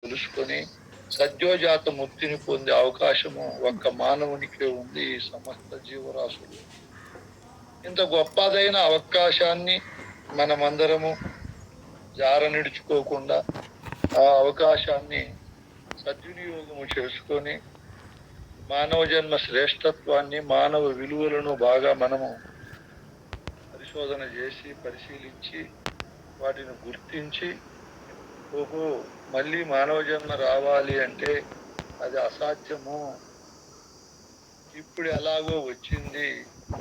తెలుసుకొని సద్యోజాత ముక్తిని పొందే అవకాశము ఒక్క మానవునికే ఉంది ఈ సమస్త జీవరాశులు. ఇంత గొప్పదైన అవకాశాన్ని మనమందరము జార నిడుచుకోకుండా ఆ అవకాశాన్ని సద్వినియోగము చేసుకొని మానవ జన్మ శ్రేష్టత్వాన్ని, మానవ విలువలను బాగా మనము పరిశోధన చేసి పరిశీలించి వాటిని గుర్తించి, ఓహో మళ్ళీ మానవ జన్మ రావాలి అంటే అది అసాధ్యము, ఇప్పుడు ఎలాగో వచ్చింది,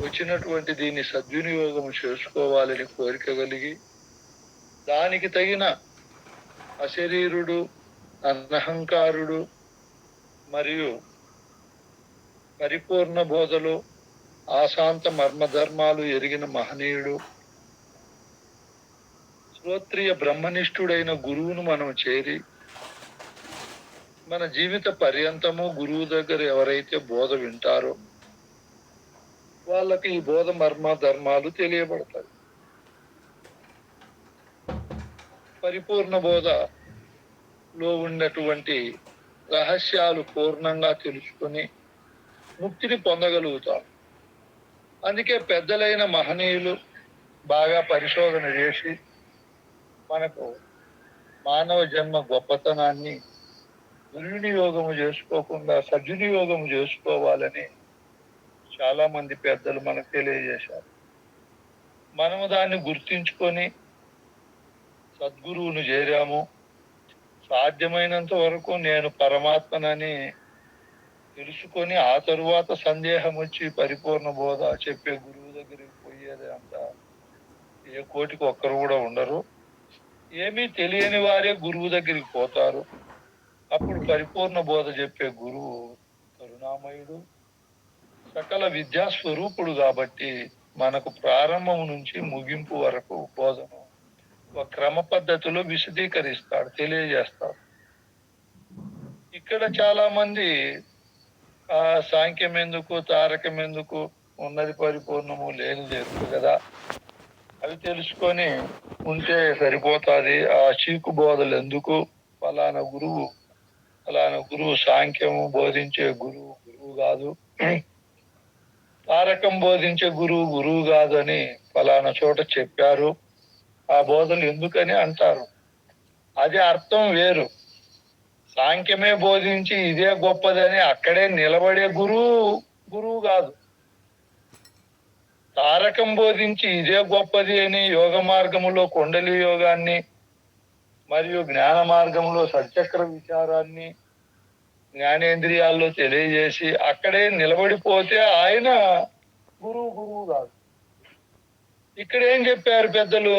వచ్చినటువంటి దీన్ని సద్వినియోగం చేసుకోవాలని కోరిక కలిగి దానికి తగిన అశరీరుడు, అనహంకారుడు మరియు పరిపూర్ణ బోధలు, ఆశాంత మర్మధర్మాలు ఎరిగిన మహనీయుడు, శ్రోత్రియ బ్రహ్మనిష్ఠుడైన గురువును మనం చేరి మన జీవిత పర్యంతము గురువు దగ్గర ఎవరైతే బోధ వింటారో వాళ్ళకి ఈ బోధ మర్మ ధర్మాలు తెలియబడతాయి. పరిపూర్ణ బోధలో ఉన్నటువంటి రహస్యాలు పూర్ణంగా తెలుసుకొని ముక్తిని పొందగలుగుతాం. అందుకే పెద్దలైన మహనీయులు బాగా పరిశోధన చేసి మనకు మానవ జన్మ గొప్పతనాన్ని దుర్వినియోగము చేసుకోకుండా సద్వినియోగము చేసుకోవాలని చాలా మంది పెద్దలు మనకు తెలియజేశారు. మనము దాన్ని గుర్తించుకొని సద్గురువును చేరాము. సాధ్యమైనంత వరకు నేను పరమాత్మనని తెలుసుకొని ఆ తరువాత సందేహం వచ్చి పరిపూర్ణ బోధ చెప్పే గురువు దగ్గరికి పోయేది అంత ఏ కోటికి ఒక్కరు కూడా ఉండరు. ఏమీ తెలియని వారే గురువు దగ్గరికి పోతారు. అప్పుడు పరిపూర్ణ బోధ చెప్పే గురువు కరుణామయుడు, సకల విద్యా స్వరూపుడు కాబట్టి మనకు ప్రారంభం నుంచి ముగింపు వరకు బోధను ఒక క్రమ పద్ధతిలో విశదీకరిస్తాడు, తెలియజేస్తాడు. ఇక్కడ చాలా మంది సాంఖ్యం ఎందుకు, తారకం ఎందుకు, ఉన్నది పరిపూర్ణము లేనిది ఎరుకు కదా, అవి తెలుసుకొని ఉంటే సరిపోతుంది. ఆ చీకు బోధలు ఎందుకు, ఫలానా గురువు సాంఖ్యము బోధించే గురువు కాదు, తారకం బోధించే గురువు కాదు అని ఫలానా చోట చెప్పారు, ఆ బోధలు ఎందుకని అంటారు. అది అర్థం వేరు. సాంఖ్యమే బోధించి ఇదే గొప్పదని అక్కడే నిలబడే గురువు కాదు. తారకం బోధించి ఇదే గొప్పది అని యోగ మార్గములో కుండలి యోగాన్ని మరియు జ్ఞాన మార్గంలో సచక్ర విచారాన్ని జ్ఞానేంద్రియాల్లో తెలియజేసి అక్కడే నిలబడిపోతే ఆయన గురువు కాదు. ఇక్కడ ఏం చెప్పారు పెద్దలు,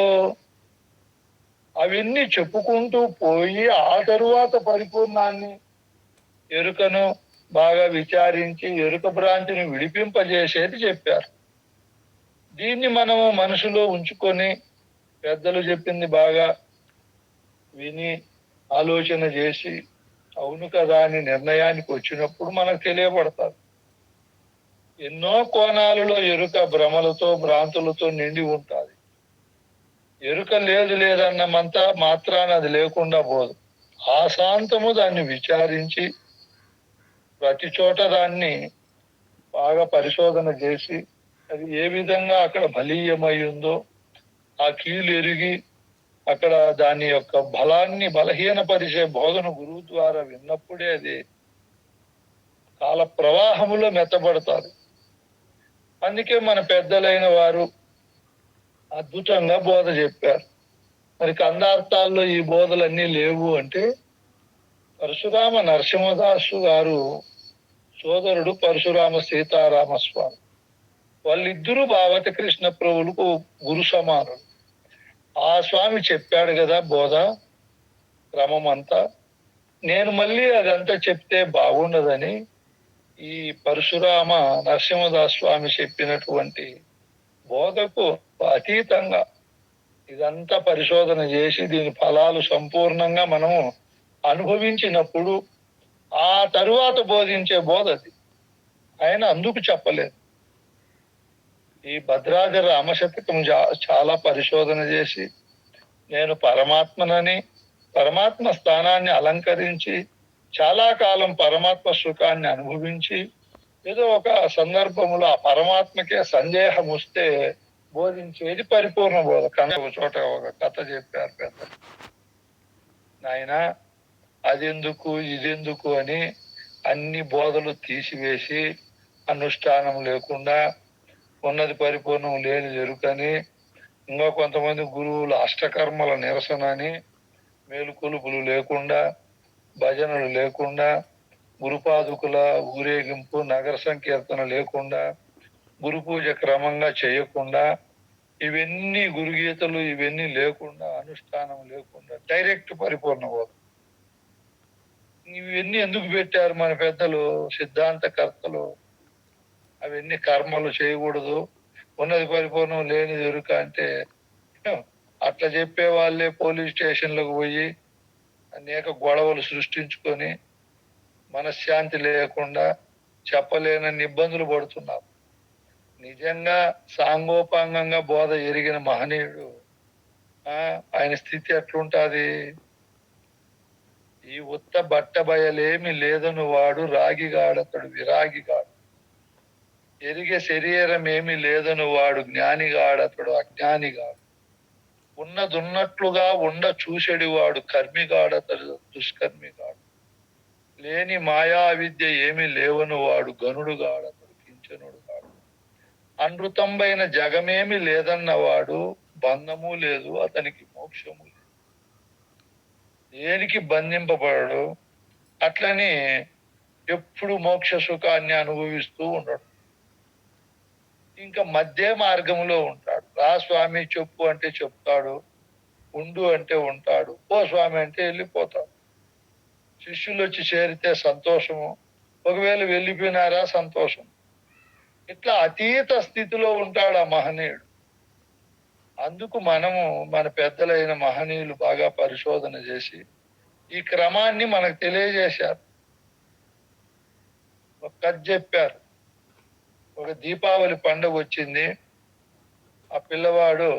అవన్నీ చెప్పుకుంటూ పోయి ఆ తరువాత పరిపూర్ణాన్ని, ఎరుకను బాగా విచారించి ఎరుక భ్రాంతిని విడిపింపజేసేది చెప్పారు. దీన్ని మనము మనసులో ఉంచుకొని పెద్దలు చెప్పింది బాగా విని ఆలోచన చేసి అవును కదా అని నిర్ణయానికి వచ్చినప్పుడు మనకు తెలియబడతారు. ఎన్నో కోణాలలో ఎరుక భ్రమలతో భ్రాంతులతో నిండి ఉంటుంది. ఎరుక లేదన్నమంతా మాత్రాన అది లేకుండా పోదు. ఆశాంతము దాన్ని విచారించి ప్రతి చోట దాన్ని బాగా పరిశోధన చేసి అది ఏ విధంగా అక్కడ బలీయమై ఉందో ఆ కీలు ఎరిగి అక్కడ దాని యొక్క బలాన్ని బలహీనపరిచే బోధన గురువు ద్వారా విన్నప్పుడే అది కాల ప్రవాహములో మెత్తబడతారు. అందుకే మన పెద్దలైన వారు అద్భుతంగా బోధ చెప్పారు. మరి కందార్థాల్లో ఈ బోధలన్నీ లేవు అంటే పరశురామ నరసింహదాసు గారు సోదరుడు పరశురామ సీతారామస్వామి, వాళ్ళిద్దరూ భావతి కృష్ణ ప్రభువులకు గురు సమానులు. ఆ స్వామి చెప్పాడు కదా బోధ క్రమం అంతా, నేను మళ్ళీ అదంతా చెప్తే బాగుండదని ఈ పరశురామ నరసింహదాస్ స్వామి చెప్పినటువంటి బోధకు అతీతంగా ఇదంతా పరిశోధన చేసి దీని ఫలాలు సంపూర్ణంగా మనము అనుభవించినప్పుడు ఆ తరువాత బోధించే బోధ అది. ఆయన అందుకు చెప్పలేదు. ఈ భద్రాజ రామశతకం చాలా పరిశోధన చేసి నేను పరమాత్మనని పరమాత్మ స్థానాన్ని అలంకరించి చాలా కాలం పరమాత్మ సుఖాన్ని అనుభవించి ఏదో ఒక సందర్భంలో ఆ పరమాత్మకే సందేహం వస్తే బోధించేది పరిపూర్ణ బోధ. కానీ ఒక చోట ఒక కథ చెప్పారు పెద్దలు. నాయన అదెందుకు ఇదెందుకు అని అన్ని బోధలు తీసివేసి అనుష్ఠానం లేకుండా ఉన్నది పరిపూర్ణం లేని ఎరుకని, ఇంకా కొంతమంది గురువులు అష్టకర్మల నిరసన అని, మేలుకొలుపులు లేకుండా, భజనలు లేకుండా, గురుపాదుకుల ఊరేగింపు నగర సంకీర్తన లేకుండా, గురు పూజ క్రమంగా చేయకుండా, ఇవన్నీ గురుగీతలు ఇవన్నీ లేకుండా, అనుష్ఠానం లేకుండా డైరెక్ట్ పరిపూర్ణ బోధ. ఇవన్నీ ఎందుకు పెట్టారు మన పెద్దలు సిద్ధాంతకర్తలు? అవన్నీ కర్మలు చేయకూడదు, ఉన్నది పరిపూర్ణం లేనిది ఎరుక అంటే అట్లా చెప్పే వాళ్ళే పోలీస్ స్టేషన్లకు పోయి అనేక గొడవలు సృష్టించుకొని మనశ్శాంతి లేకుండా చెప్పలేనన్ని ఇబ్బందులు పడుతున్నారు. నిజంగా సాంగోపాంగంగా బోధ ఎరిగిన మహనీయుడు ఆయన స్థితి ఎట్లుంటాది? ఈ ఉత్త బట్ట బయలేమి లేదను వాడు రాగిగాడతడు విరాగిగాడు, ఎరిగే శరీరం ఏమి లేదను వాడు జ్ఞానిగాడతడు అజ్ఞానిగాడు, ఉన్నదున్నట్లుగా ఉండ చూసెడివాడు కర్మిగాడతడు దుష్కర్మిగాడు, లేని మాయా విద్య ఏమి లేవను వాడు గనుడుగాడతడు కించనుడు గాడు, అనృతంబైన జగమేమి లేదన్నవాడు బంధము లేదు అతనికి మోక్షము లేదు, దేనికి బంధింపబడడు, అట్లని ఎప్పుడు మోక్ష సుఖాన్ని అనుభవిస్తూ ఉండడు. ఇంకా మధ్య మార్గంలో ఉంటాడు. రా స్వామి చెప్పు అంటే చెప్తాడు, ఉండు అంటే ఉంటాడు, పో స్వామి అంటే వెళ్ళిపోతాడు. శిష్యులు వచ్చి చేరితే సంతోషము, ఒకవేళ వెళ్ళిపోయినారా సంతోషం. ఇట్లా అతీత స్థితిలో ఉంటాడు ఆ మహనీయుడు. అందుకు మనము మన పెద్దలైన మహనీయులు బాగా పరిశోధన చేసి ఈ క్రమాన్ని మనకు తెలియజేశారు. ఒక కథ చెప్పారు. ఒక దీపావళి పండుగ వచ్చింది. ఆ పిల్లవాడు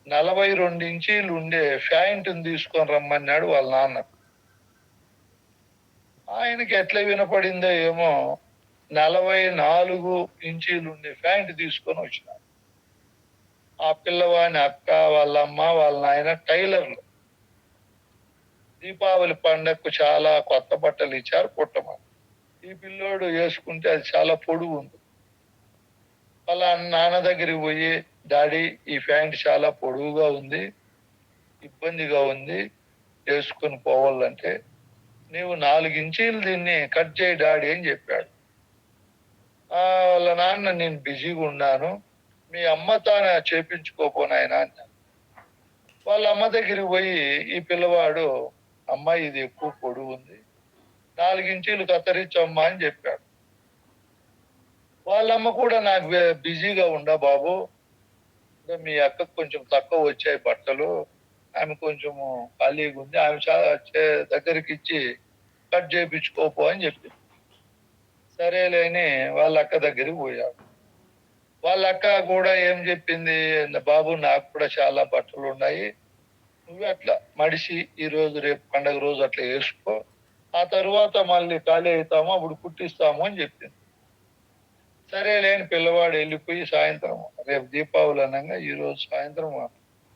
42 ఇంచీలు ఉండే ప్యాంటుని తీసుకొని రమ్మన్నాడు వాళ్ళ నాన్న. ఆయనకి ఎట్లా వినపడిందో ఏమో 44 ఇంచీలు ఉండే ప్యాంటు తీసుకొని వచ్చినాడు. ఆ పిల్లవాడిని అక్క, వాళ్ళ అమ్మ, వాళ్ళ నాయన టైలర్లు. దీపావళి పండగకు చాలా కొత్త బట్టలు ఇచ్చారు కుట్టమని. ఈ పిల్లోడు వేసుకుంటే అది చాలా పొడుగు ఉంది. వాళ్ళ నాన్న దగ్గరికి పోయి, డాడీ ఈ ప్యాంట్ చాలా పొడుగుగా ఉంది, ఇబ్బందిగా ఉంది, వేసుకొని పోవాలంటే, నీవు 4 ఇంచీలు దీన్ని కట్ చేయి డాడీ అని చెప్పాడు. వాళ్ళ నాన్న నేను బిజీగా ఉన్నాను, మీ అమ్మ తాను చేపించుకోపోనాయన అన్నాను. వాళ్ళ అమ్మ దగ్గరికి పోయి ఈ పిల్లవాడు, అమ్మాయి ఇది ఎక్కువ పొడుగు ఉంది, 4 ఇంచీలు కత్తిరించమ్మా అని చెప్పాడు. వాళ్ళమ్మ కూడా నాకు బిజీగా ఉండా బాబు, మీ అక్కకు కొంచెం తక్కువ వచ్చాయి బట్టలు, ఆమె కొంచెము ఖాళీగా ఉంది, ఆమె దగ్గరికి ఇచ్చి కట్ చేయించుకోపో అని చెప్పింది. సరేలేని వాళ్ళ అక్క దగ్గరికి పోయాడు. వాళ్ళ అక్క కూడా ఏం చెప్పింది, బాబు నాకు కూడా చాలా బట్టలు ఉన్నాయి, నువ్వు అట్లా మడిసి ఈ రోజు రేపు పండగ రోజు అట్లా వేసుకో, ఆ తరువాత మళ్ళీ ఖాళీ అవుతాము అప్పుడు కుట్టిస్తాము అని చెప్పింది. సరేలేని పిల్లవాడు వెళ్ళిపోయి సాయంత్రం, రేపు దీపావళి అనగా ఈ రోజు సాయంత్రం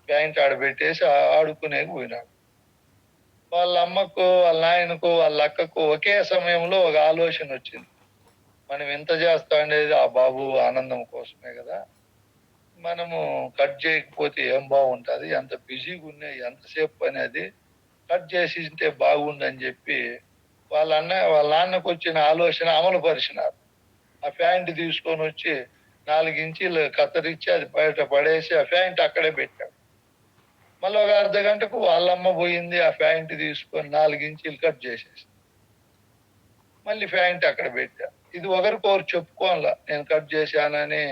ప్యాంట్ ఆడబెట్టేసి ఆడుకునేకి పోయినాడు. వాళ్ళ అమ్మకు, వాళ్ళ నాయనకు, వాళ్ళ అక్కకు ఒకే సమయంలో ఒక ఆలోచన వచ్చింది. మనం ఎంత చేస్తా అనేది ఆ బాబు ఆనందం కోసమే కదా, మనము కట్ చేయకపోతే ఏం బాగుంటుంది, ఎంత బిజీగా ఉన్నాయి, ఎంతసేపు అనేది కట్ చేసి ఉంటే బాగుందని చెప్పి వాళ్ళ నాన్నకు వచ్చిన ఆలోచన అమలు పరిచినారు. ఆ ప్యాంట్ తీసుకొని వచ్చి 4 ఇంచీలు కత్తిరించి అది బయట పడేసి ఆ ప్యాంట్ అక్కడే పెట్టాడు. మళ్ళీ ఒక అర్ధ గంటకు వాళ్ళమ్మ పోయింది, ఆ ప్యాంట్ తీసుకొని 4 ఇంచీలు కట్ చేసేసి మళ్ళీ ప్యాంట్ అక్కడ పెట్టా. ఇది ఒకరికొకరు చెప్పుకోవాలా, నేను కట్ చేశానని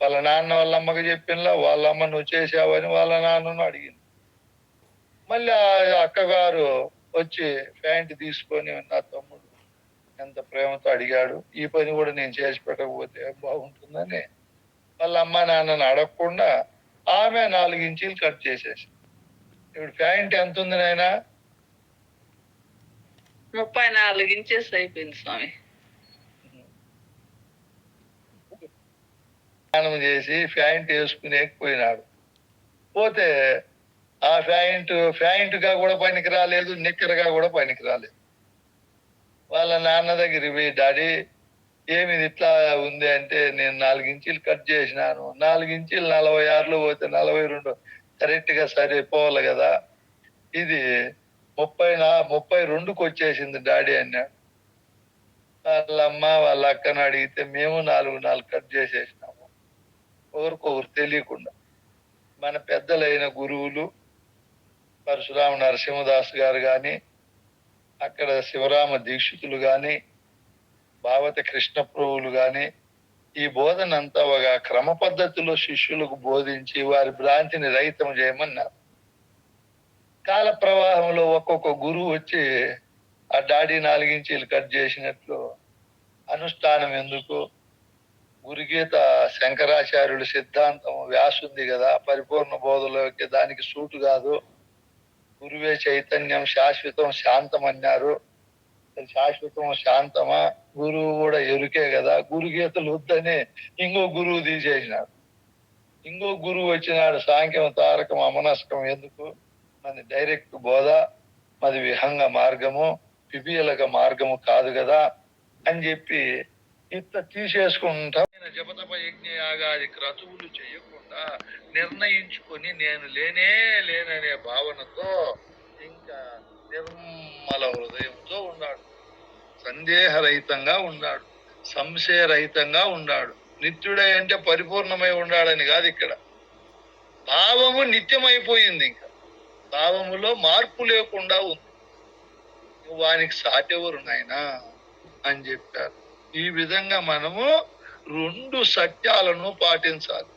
వాళ్ళ నాన్న వాళ్ళ అమ్మకి చెప్పినలా, వాళ్ళ అమ్మ నువ్వు చేసావని వాళ్ళ నాన్నను అడిగింది. మళ్ళీ ఆ అక్కగారు వచ్చి ప్యాంట్ తీసుకొని నా తమ్ముడు ఎంత ప్రేమతో అడిగాడు, ఈ పని కూడా నేను చేసి పెట్టకపోతే బాగుంటుందని వాళ్ళ అమ్మ నాన్నని అడగకుండా ఆమె 4 ఇంచీలు కట్ చేసేసి, ఇప్పుడు ప్యాంట్ ఎంత ఉంది నాయనా, 34 ఇంచెస్ అయిపోయింది స్వామి. స్నానం చేసి ప్యాంట్ వేసుకునేకపోయినాడు. పోతే ఆ ప్యాంటుగా కూడా పనికి రాలేదు, నిక్కరగా కూడా పనికి రాలేదు. వాళ్ళ నాన్న దగ్గరికి పోయి, డాడీ ఏమి ఇట్లా ఉంది అంటే, నేను 4 ఇంచీలు కట్ చేసినాను, 4 ఇంచీలు 46లో పోతే 42 కరెక్ట్ గా సరిపోవాలి కదా, ఇది 32కి వచ్చేసింది డాడీ అన్నాడు. వాళ్ళమ్మ వాళ్ళ అక్కను అడిగితే, మేము 4 కట్ చేసేసినాము, ఒకరికొకరు తెలియకుండా. మన పెద్దలైన గురువులు పరశురామ నరసింహదాస్ గారు గాని, అక్కడ శివరామ దీక్షితులు గాని, భావతి కృష్ణ ప్రభువులు గాని ఈ బోధనంతా ఒక క్రమ పద్ధతిలో శిష్యులకు బోధించి వారి భ్రాంతిని రహితం చేయమన్నారు. కాల ప్రవాహంలో ఒక్కొక్క గురువు వచ్చి ఆ డాడీ 4 ఇంచీలు కట్ చేసినట్లు అనుష్ఠానం ఎందుకు, గురుగీత శంకరాచార్యుల సిద్ధాంతం వ్యాసుంది కదా, పరిపూర్ణ బోధలోకి దానికి సూటు కాదు, గురువే చైతన్యం శాశ్వతం శాంతం అన్నారు. శాశ్వతం శాంతమా, గురువు కూడా ఎరుకే కదా, గురుగీతలు వద్దని ఇంకో గురువు తీసేసినాడు. ఇంకో గురువు వచ్చినాడు, సాంఖ్యం తారకం అమనస్కం ఎందుకు, మనది డైరెక్ట్ బోధ, మాది విహంగ మార్గము, పిపియలక మార్గము కాదు కదా అని చెప్పి ఇట్లా తీసేసుకుంటా జపతప యజ్ఞ యాగాది క్రతువులు చేయకుండా నిర్ణయించుకొని నేను లేననే భావనతో ఇంకా నిర్మల హృదయంతో ఉన్నాడు, సందేహరహితంగా ఉన్నాడు, సంశయరహితంగా ఉన్నాడు. నిత్యుడై అంటే పరిపూర్ణమై ఉన్నాడని కాదు, ఇక్కడ భావము నిత్యమైపోయింది, ఇంకా భావములో మార్పు లేకుండా ఉంది. వానికి సాటెవరు నాయనా అని చెప్పారు. ఈ విధంగా మనము 2 సత్యాలను పాటించాలి,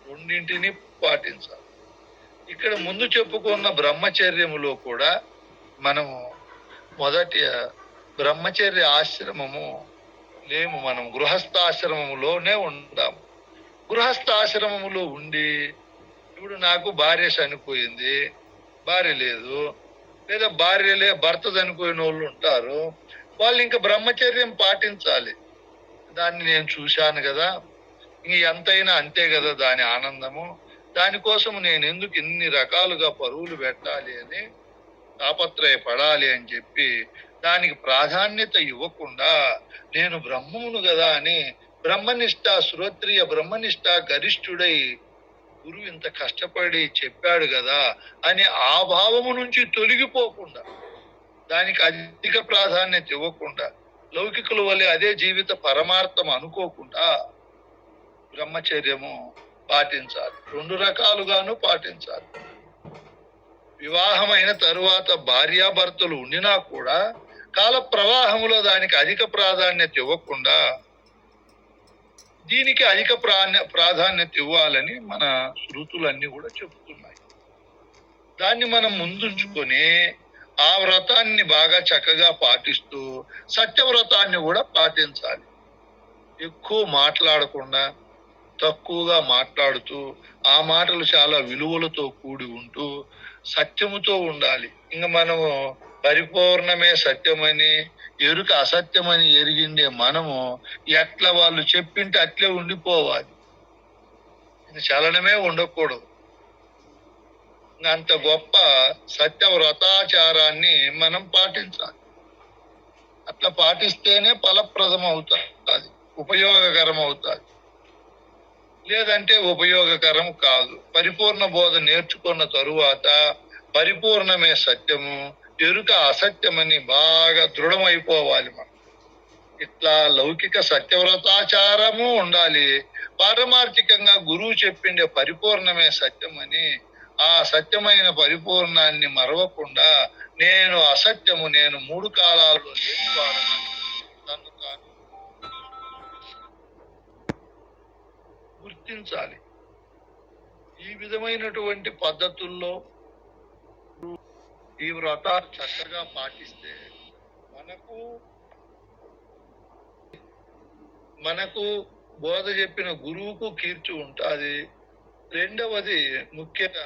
రెండింటిని పాటించాలి. ఇక్కడ ముందు చెప్పుకున్న బ్రహ్మచర్యములో కూడా మనము మొదటి బ్రహ్మచర్య ఆశ్రమము లేము, మనం గృహస్థాశ్రమములోనే ఉంటాము. గృహస్థాశ్రమములో ఉండి ఇప్పుడు నాకు భార్య చనిపోయింది, భార్య లేదు, లేదా భర్త చనిపోయిన వాళ్ళు ఉంటారు, వాళ్ళు ఇంకా బ్రహ్మచర్యం పాటించాలి. దాన్ని నేను చూశాను కదా, ఇంక ఎంతైనా అంతే కదా దాని ఆనందము, దానికోసం నేను ఎందుకు ఇన్ని రకాలుగా పరువులు పెట్టాలి అని తాపత్రయపడాలి అని చెప్పి దానికి ప్రాధాన్యత ఇవ్వకుండా, నేను బ్రహ్మమును కదా అని బ్రహ్మనిష్ట శ్రోత్రియ బ్రహ్మనిష్ట గరిష్ఠుడై గురువు ఇంత కష్టపడి చెప్పాడు కదా అని ఆ భావము నుంచి తొలగిపోకుండా, దానికి అధిక ప్రాధాన్యత ఇవ్వకుండా, లౌకికుల వల్లే అదే జీవిత పరమార్థం అనుకోకుండా బ్రహ్మచర్యము పాటించాలి. 2 రకాలుగాను పాటించాలి. వివాహమైన తరువాత భార్యాభర్తలు ఉండినా కూడా కాల ప్రవాహంలో దానికి అధిక ప్రాధాన్యత ఇవ్వకుండా దీనికి అధిక ప్రాధాన్యత ఇవ్వాలని మన శృతులన్నీ కూడా చెబుతున్నాయి. దాన్ని మనం ముందుంచుకొని ఆ వ్రతాన్ని బాగా చక్కగా పాటిస్తూ సత్యవ్రతాన్ని కూడా పాటించాలి. ఎక్కువ మాట్లాడకుండా తక్కువగా మాట్లాడుతూ, ఆ మాటలు చాలా విలువలతో కూడి ఉంటూ సత్యముతో ఉండాలి. ఇంకా మనము పరిపూర్ణమే సత్యమని ఎరుక అసత్యమని ఎరిగిండే మనము ఎట్లా వాళ్ళు చెప్పింటే అట్లే ఉండిపోవాలి, చలనమే ఉండకూడదు. అంత గొప్ప సత్యవ్రతాచారాన్ని మనం పాటించాలి. అట్లా పాటిస్తేనే ఫలప్రదం అవుతుంది, ఉపయోగకరం అవుతుంది, లేదంటే ఉపయోగకరం కాదు. పరిపూర్ణ బోధ నేర్చుకున్న తరువాత పరిపూర్ణమే సత్యము, ఎరుక అసత్యమని బాగా దృఢమైపోవాలి. మనం ఇట్లా లౌకిక సత్యవ్రతాచారము ఉండాలి, పారమార్థికంగా గురువు చెప్పిండే పరిపూర్ణమే సత్యమని ఆ సత్యమైన పరిపూర్ణాన్ని మరవకుండా నేను అసత్యము, నేను 3 కాలాల్లో లేనివాడని తను తాను గుర్తించాలి. ఈ విధమైనటువంటి పద్ధతుల్లో ఈ వ్రతాలు చక్కగా పాటిస్తే మనకు బోధ చెప్పిన గురువుకు కీర్తి ఉంటుంది. రెండవది ముఖ్యంగా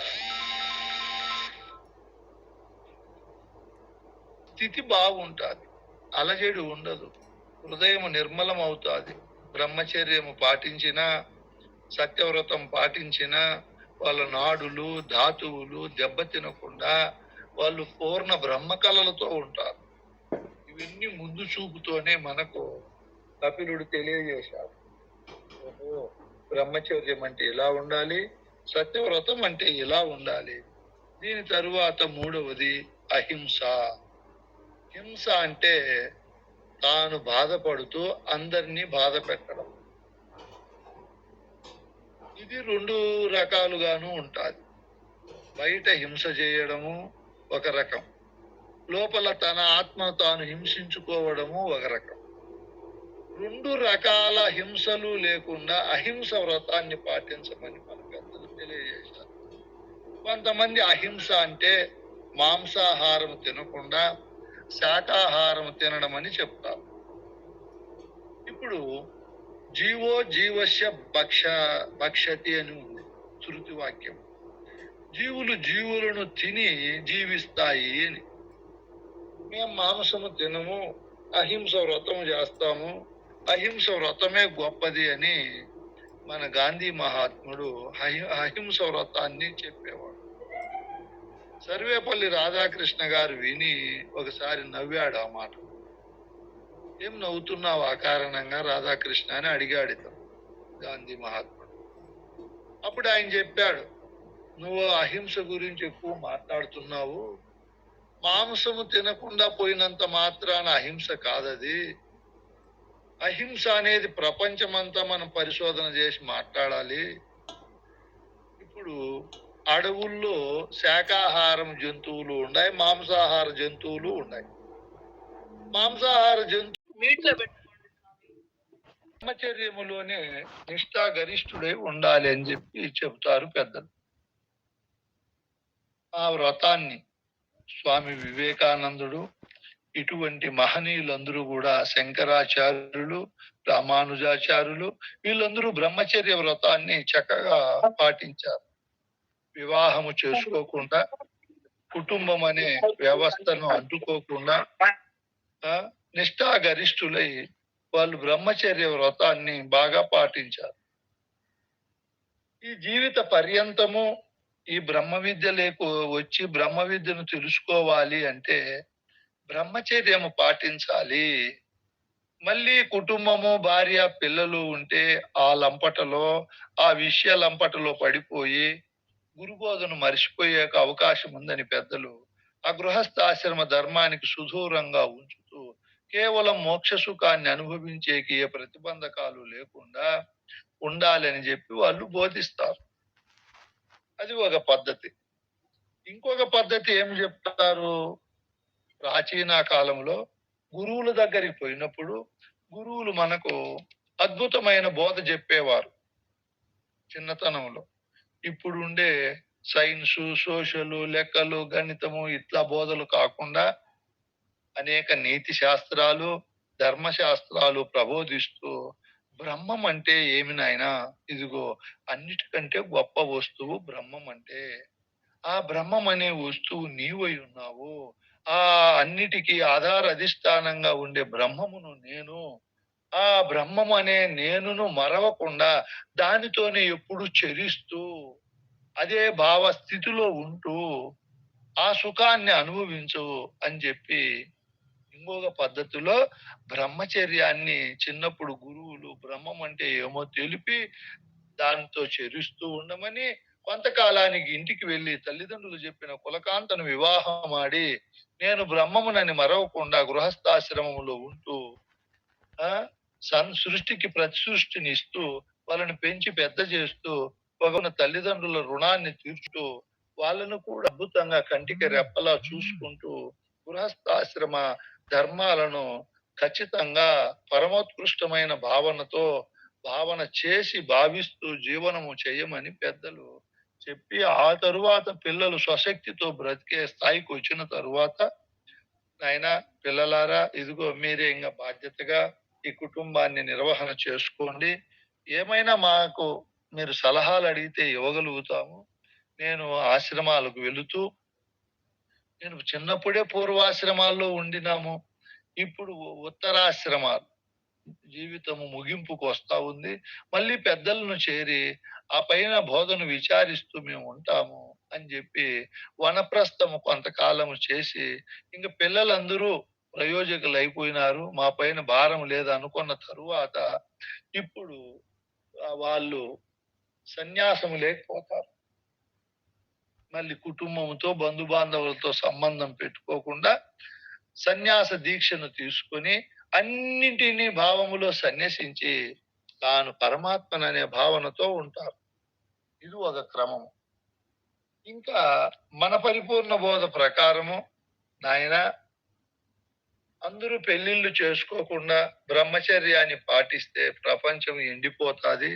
స్థితి బాగుంటుంది, అలజడి ఉండదు, హృదయం నిర్మలం అవుతుంది. బ్రహ్మచర్యము పాటించిన, సత్యవ్రతం పాటించిన వాళ్ళ నాడులు ధాతువులు దెబ్బతినకుండా వాళ్ళు పూర్ణ బ్రహ్మకళలతో ఉంటారు. ఇవన్నీ ముందు చూపుతోనే మనకు కపిలుడు తెలియజేశాడు. ఓహో, బ్రహ్మచర్యం అంటే ఇలా ఉండాలి, సత్యవ్రతం అంటే ఇలా ఉండాలి. దీని తరువాత మూడవది అహింస. హింస అంటే తాను బాధపడుతూ అందరినీ బాధ పెట్టడం. ఇది రెండు రకాలుగాను ఉంటుంది. బయట హింస చేయడము ఒక రకం, లోపల తన ఆత్మ తాను హింసించుకోవడము ఒక రకం. రెండు రకాల హింసలు లేకుండా అహింస వ్రతాన్ని పాటించమని మన పెద్దలు తెలియజేశారు. కొంతమంది అహింస అంటే మాంసాహారం తినకుండా శాకాహారం తినడం అని చెప్తారు. ఇప్పుడు జీవో జీవస్య భక్షతి అని ఉంది శృతి వాక్యం. జీవులు జీవులను తిని జీవిస్తాయి అని. మేము మాంసము తినము, అహింస వ్రతం చేస్తాము, అహింస వ్రతమే గొప్పది అని మన గాంధీ మహాత్ముడు అహింస వ్రతాన్ని చెప్పేవాడు. సర్వేపల్లి రాధాకృష్ణ గారు విని ఒకసారి నవ్వాడు ఆ మాట. ఏం నవ్వుతున్నావు ఆ కారణంగా రాధాకృష్ణ అని అడిగాడు గాంధీ మహాత్ముడు. అప్పుడు ఆయన చెప్పాడు, నువ్వు అహింస గురించి ఎక్కువ మాట్లాడుతున్నావు, మాంసము తినకుండా పోయినంత మాత్రాన అహింస కాదది. అహింస అనేది ప్రపంచమంతా మనం పరిశోధన చేసి మాట్లాడాలి. ఇప్పుడు అడవుల్లో శాకాహారం జంతువులు ఉన్నాయి, మాంసాహార జంతువులు ఉన్నాయి. మాంసాహార జంతువు బ్రహ్మచర్యములోనే నిష్ఠా గరిష్ఠుడై ఉండాలి అని చెప్పి చెబుతారు పెద్దలు. ఆ వ్రతాన్ని స్వామి వివేకానందుడు, ఇటువంటి మహనీయులందరూ కూడా, శంకరాచార్యులు, రామానుజాచార్యులు, వీళ్ళందరూ బ్రహ్మచర్య వ్రతాన్ని చక్కగా పాటించారు. వివాహము చేసుకోకుండా, కుటుంబం అనే వ్యవస్థను అడ్డుకోకుండా నిష్ఠాగరిష్ఠులై వాళ్ళు బ్రహ్మచర్య వ్రతాన్ని బాగా పాటించారు. ఈ జీవిత పర్యంతము ఈ బ్రహ్మ విద్య వచ్చి బ్రహ్మ విద్యను తెలుసుకోవాలి అంటే బ్రహ్మచర్యము పాటించాలి. మళ్ళీ కుటుంబము, భార్య, పిల్లలు ఉంటే ఆ లంపటలో, ఆ విషయ లంపటలో పడిపోయి గురుబోధను మరిచిపోయే అవకాశం ఉందని పెద్దలు ఆ గృహస్థాశ్రమ ధర్మానికి సుదూరంగా ఉంచుతూ కేవలం మోక్ష సుఖాన్ని అనుభవించేకి ఏ ప్రతిబంధకాలు లేకుండా ఉండాలని చెప్పి వాళ్ళు బోధిస్తారు. అది ఒక పద్ధతి. ఇంకొక పద్ధతి ఏం చెప్తారు, ప్రాచీన కాలంలో గురువుల దగ్గరికి పోయినప్పుడు గురువులు మనకు అద్భుతమైన బోధ చెప్పేవారు చిన్నతనంలో. ఇప్పుడు ఉండే సైన్సు, సోషలు, లెక్కలు, గణితము ఇట్లా బోధలు కాకుండా అనేక నీతి శాస్త్రాలు, ధర్మశాస్త్రాలు ప్రబోధిస్తూ బ్రహ్మం అంటే ఏమి నాయనా, ఇదిగో అన్నిటికంటే గొప్ప వస్తువు బ్రహ్మం అంటే, ఆ బ్రహ్మం అనే వస్తువు నీవై ఉన్నావు, ఆ అన్నిటికీ ఆధార అధిష్టానంగా ఉండే బ్రహ్మమును నేను, ఆ బ్రహ్మం అనే నేనును మరవకుండా దానితోనే ఎప్పుడు చరిస్తూ అదే భావ స్థితిలో ఉంటూ ఆ సుఖాన్ని అనుభవించు అని చెప్పి ఇంకొక పద్ధతిలో బ్రహ్మచర్యాన్ని చిన్నప్పుడు గురువులు బ్రహ్మం అంటే ఏమో తెలిపి దాంతో చరిస్తూ ఉండమని, కొంతకాలానికి ఇంటికి వెళ్ళి తల్లిదండ్రులు చెప్పిన కులకాంతను వివాహం ఆడి నేను బ్రహ్మమునని మరవకుండా గృహస్థాశ్రమంలో ఉంటూ సృష్టికి ప్రతి సృష్టిని ఇస్తూ వాళ్ళని పెంచి పెద్ద చేస్తూ ఒక తల్లిదండ్రుల రుణాన్ని తీర్చుతూ వాళ్ళను కూడా అద్భుతంగా కంటికి రెప్పలా చూసుకుంటూ గృహస్థాశ్రమ ధర్మాలను ఖచ్చితంగా పరమోత్కృష్టమైన భావన చేసి భావిస్తూ జీవనము చేయమని పెద్దలు చెప్పి, ఆ తరువాత పిల్లలు స్వశక్తితో బ్రతికే స్థాయికి వచ్చిన తరువాత, నాయనా పిల్లలారా, ఇదిగో మీరే ఇంకా బాధ్యతగా ఈ కుటుంబాన్ని నిర్వహణ చేసుకోండి, ఏమైనా మాకు మీరు సలహాలు అడిగితే ఇవ్వగలుగుతాము, నేను ఆశ్రమాలకు వెళుతూ నేను చిన్నప్పుడే పూర్వాశ్రమాల్లో ఉండినాము. ఇప్పుడు ఉత్తరాశ్రమాలు. జీవితము ముగింపుకు వస్తా ఉంది. మళ్ళీ పెద్దలను చేరి, ఆ పైన బోధను విచారిస్తూ మేము ఉంటాము అని జెప్పి, వనప్రస్థము కొంతకాలము చేసి, ఇంక పిల్లలందరూ ప్రయోజకులైపోయినారు. మా పైన భారం లేదనుకున్న తరువాత, ఇప్పుడు వాళ్ళు సన్యాసములేకి పోతారు. మళ్ళీ కుటుంబంతో, బంధుబాంధవులతో సంబంధం పెట్టుకోకుండా సన్యాస దీక్షను తీసుకొని అన్నింటినీ భావములో సన్యసించి తాను పరమాత్మననే భావనతో ఉంటారు. ఇది ఒక క్రమము. ఇంకా మన పరిపూర్ణ బోధ ప్రకారము నాయనా అందరూ పెళ్లిళ్ళు చేసుకోకుండా బ్రహ్మచర్యాన్ని పాటిస్తే ప్రపంచం ఎండిపోతాది.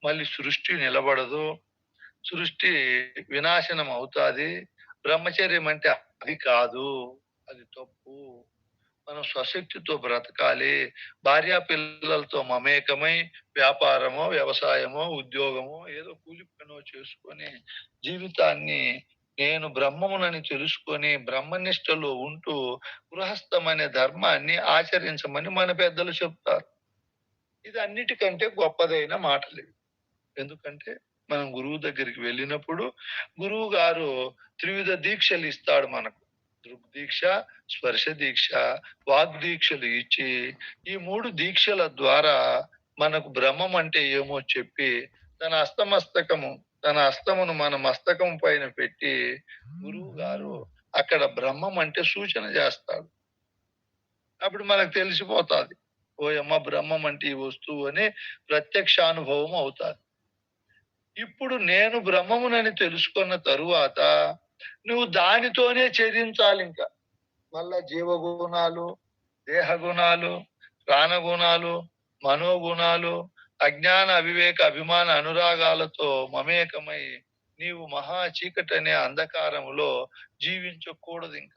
మళ్ళీ సృష్టి నిలబడదు. సృష్టి వినాశనం అవుతాది. బ్రహ్మచర్యం అంటే అది కాదు. అది తప్పు. మనం స్వశక్తితో బ్రతకాలి. భార్యా పిల్లలతో మమేకమై వ్యాపారమో, వ్యవసాయమో, ఉద్యోగమో ఏదో కూలి పనో చేసుకొని జీవితాన్ని నేను బ్రహ్మమునని తెలుసుకొని బ్రహ్మనిష్టలో ఉంటూ గృహస్థమనే ధర్మాన్ని ఆచరించమని మన పెద్దలు చెప్తారు. ఇది అన్నిటికంటే గొప్పదైన మాటలివి. ఎందుకంటే మనం గురువు దగ్గరికి వెళ్ళినప్పుడు గురువు గారు త్రివిధ దీక్షలు ఇస్తాడు మనకు. దృగ్దీక్ష, స్పర్శ దీక్ష, వాగ్దీక్షలు ఇచ్చి ఈ 3 దీక్షల ద్వారా మనకు బ్రహ్మం అంటే ఏమో చెప్పి తన హస్తమును మన మస్తకం పైన పెట్టి గురువు గారు అక్కడ బ్రహ్మం అంటే సూచన చేస్తాడు. అప్పుడు మనకు తెలిసిపోతాది. ఓయమ్మ బ్రహ్మం అంటే ఈ వస్తువు అని ప్రత్యక్షానుభవం అవుతాది. ఇప్పుడు నేను బ్రహ్మమునని తెలుసుకున్న తరువాత నువ్వు దానితోనే ఛేదించాలింక. మళ్ళా జీవగుణాలు, దేహగుణాలు, ప్రాణగుణాలు, మనోగుణాలు, అజ్ఞాన, అవివేక, అభిమాన, అనురాగాలతో మమేకమై నీవు మహా చీకటనే అంధకారములో జీవించకూడదింక.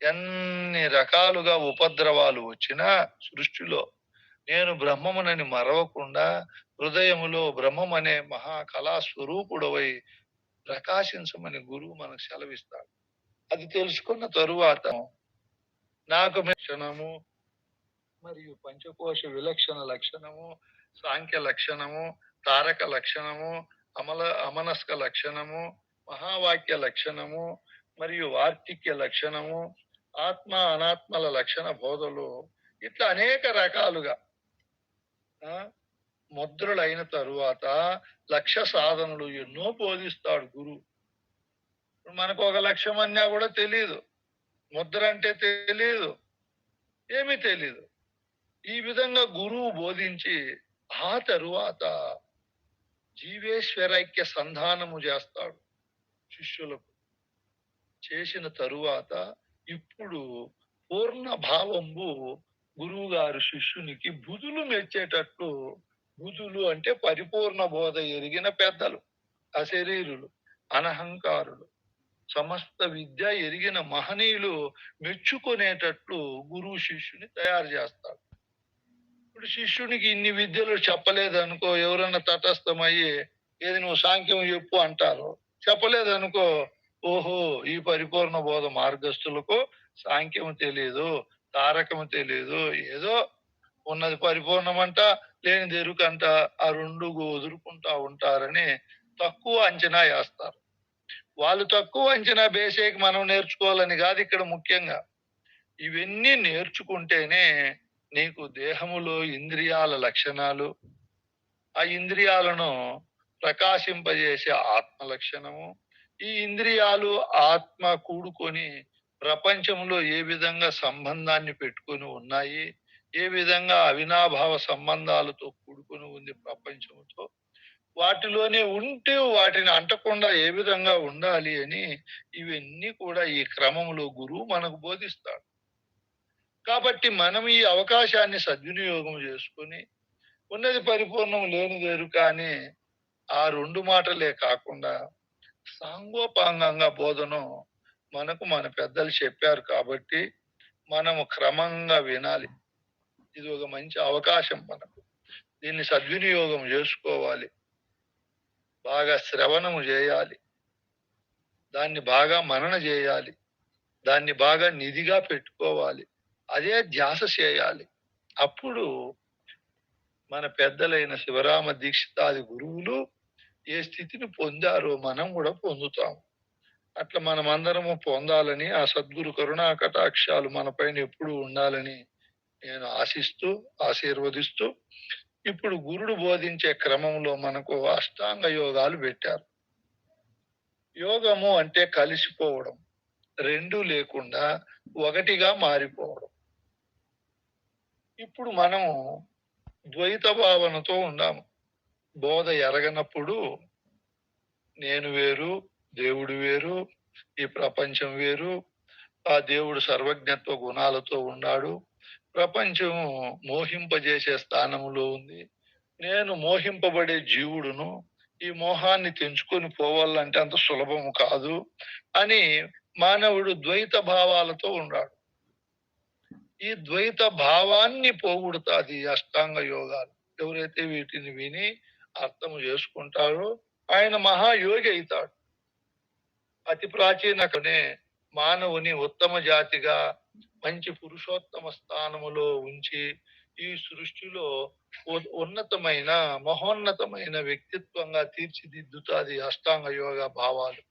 ఎన్ని రకాలుగా ఉపద్రవాలు వచ్చినా సృష్టిలో నేను బ్రహ్మమునని మరవకుండా హృదయములో బ్రహ్మమనే మహా కళా స్వరూపుడవై ప్రకాశించమని గురువు మనకు సెలవిస్తాడు. అది తెలుసుకున్న తరువాత నాకు లక్షణము మరియు పంచకోశ విలక్షణ లక్షణము, సాంఖ్య లక్షణము, తారక లక్షణము, అమనస్క లక్షణము, మహావాక్య లక్షణము మరియు వార్తిక్య లక్షణము, ఆత్మ అనాత్మల లక్షణ బోధలు ఇట్లా అనేక రకాలుగా ఆ ముద్రలైన తరువాత లక్ష్య సాధనలు ఎన్నో బోధిస్తాడు గురువు. మనకు ఒక లక్ష్యం అన్నా కూడా తెలియదు. ముద్ర అంటే తెలియదు. ఏమీ తెలీదు. ఈ విధంగా గురువు బోధించి ఆ తరువాత జీవేశ్వరైక్య సంధానము చేస్తాడు శిష్యులకు. చేసిన తరువాత ఇప్పుడు పూర్ణ భావంబు గురువు గారు శిష్యునికి బుధులు మెచ్చేటట్లు, బుధులు అంటే పరిపూర్ణ బోధ ఎరిగిన పెద్దలు, అశరీరులు, అనహంకారులు, సమస్త విద్య ఎరిగిన మహనీయులు మెచ్చుకునేటట్లు గురువు శిష్యుని తయారు చేస్తాడు. ఇప్పుడు శిష్యునికి ఇన్ని విద్యలు చెప్పలేదనుకో, ఎవరన్నా తటస్థమయ్యి ఏది నువ్వు సాంఖ్యం చెప్పు అంటారు. చెప్పలేదనుకో, ఓహో ఈ పరిపూర్ణ బోధ మార్గస్థులకు సాంఖ్యం తెలియదు, తారకము తెలియదు, ఏదో ఉన్నది పరిపూర్ణమంట, లేనిది ఎరుకంట, ఆ రెండు వదులుకుంటా ఉంటారని తక్కువ అంచనా వేస్తారు. వాళ్ళు తక్కువ అంచనా బేసేకి మనం నేర్చుకోవాలని కాదు ఇక్కడ ముఖ్యంగా. ఇవన్నీ నేర్చుకుంటేనే నీకు దేహములో ఇంద్రియాల లక్షణాలు, ఆ ఇంద్రియాలను ప్రకాశింపజేసే ఆత్మ లక్షణము, ఈ ఇంద్రియాలు ఆత్మ కూడుకొని ప్రపంచంలో ఏ విధంగా సంబంధాన్ని పెట్టుకొని ఉన్నాయి, ఏ విధంగా అవినాభావ సంబంధాలతో కూడుకొని ఉంది ప్రపంచంతో, వాటిలోనే ఉంటూ వాటిని అంటకుండా ఏ విధంగా ఉండాలి అని ఇవన్నీ కూడా ఈ క్రమంలో గురువు మనకు బోధిస్తాడు. కాబట్టి మనం ఈ అవకాశాన్ని సద్వినియోగం చేసుకొని ఉన్నది పరిపూర్ణం లేనిది ఎరుక అని ఆ 2 మాటలే కాకుండా సాంగోపాంగంగా బోధను మనకు మన పెద్దలు చెప్పారు కాబట్టి మనము క్రమంగా వినాలి. ఇది ఒక మంచి అవకాశం మనకు. దీన్ని సద్వినియోగం చేసుకోవాలి. బాగా శ్రవణము చేయాలి. దాన్ని బాగా మనన చేయాలి. దాన్ని బాగా నిధిగా పెట్టుకోవాలి. అదే ధ్యాస చేయాలి. అప్పుడు మన పెద్దలైన శివరామ దీక్షితాది గురువులు ఏ స్థితిని పొందారో మనం కూడా పొందుతాం. అట్లా మనమందరము పొందాలని ఆ సద్గురు కరుణా కటాక్షాలు మనపైన ఎప్పుడూ ఉండాలని నేను ఆశిస్తూ, ఆశీర్వదిస్తూ, ఇప్పుడు గురుడు బోధించే క్రమంలో మనకు అష్టాంగ యోగాలు పెట్టారు. యోగము అంటే కలిసిపోవడం. 2 లేకుండా ఒకటిగా మారిపోవడం. ఇప్పుడు మనము ద్వైత భావనతో ఉన్నాము. బోధ ఎరగనప్పుడు నేను వేరు, దేవుడు వేరు, ఈ ప్రపంచం వేరు, ఆ దేవుడు సర్వజ్ఞత్వ గుణాలతో ఉన్నాడు. ప్రపంచం మోహింపజేసే స్థానములో ఉంది. నేను మోహింపబడే జీవుడును. ఈ మోహాన్ని తెంచుకొని పోవాలంటే అంత సులభము కాదు అని మానవుడు ద్వైత భావాలతో ఉన్నాడు. ఈ ద్వైత భావాన్ని పోగొడతాది ఈ అష్టాంగ యోగాలు. ఎవరైతే వీటిని విని అర్థం చేసుకుంటారో ఆయన మహాయోగి అవుతాడు. అతి ప్రాచీనకనే మానవుని ఉత్తమ జాతిగా మంచి పురుషోత్తమ స్థానములో ఉంచి ఈ సృష్టిలో ఉన్నతమైన మహోన్నతమైన వ్యక్తిత్వంగా తీర్చిదిద్దుతాది అష్టాంగ యోగ భావాలు.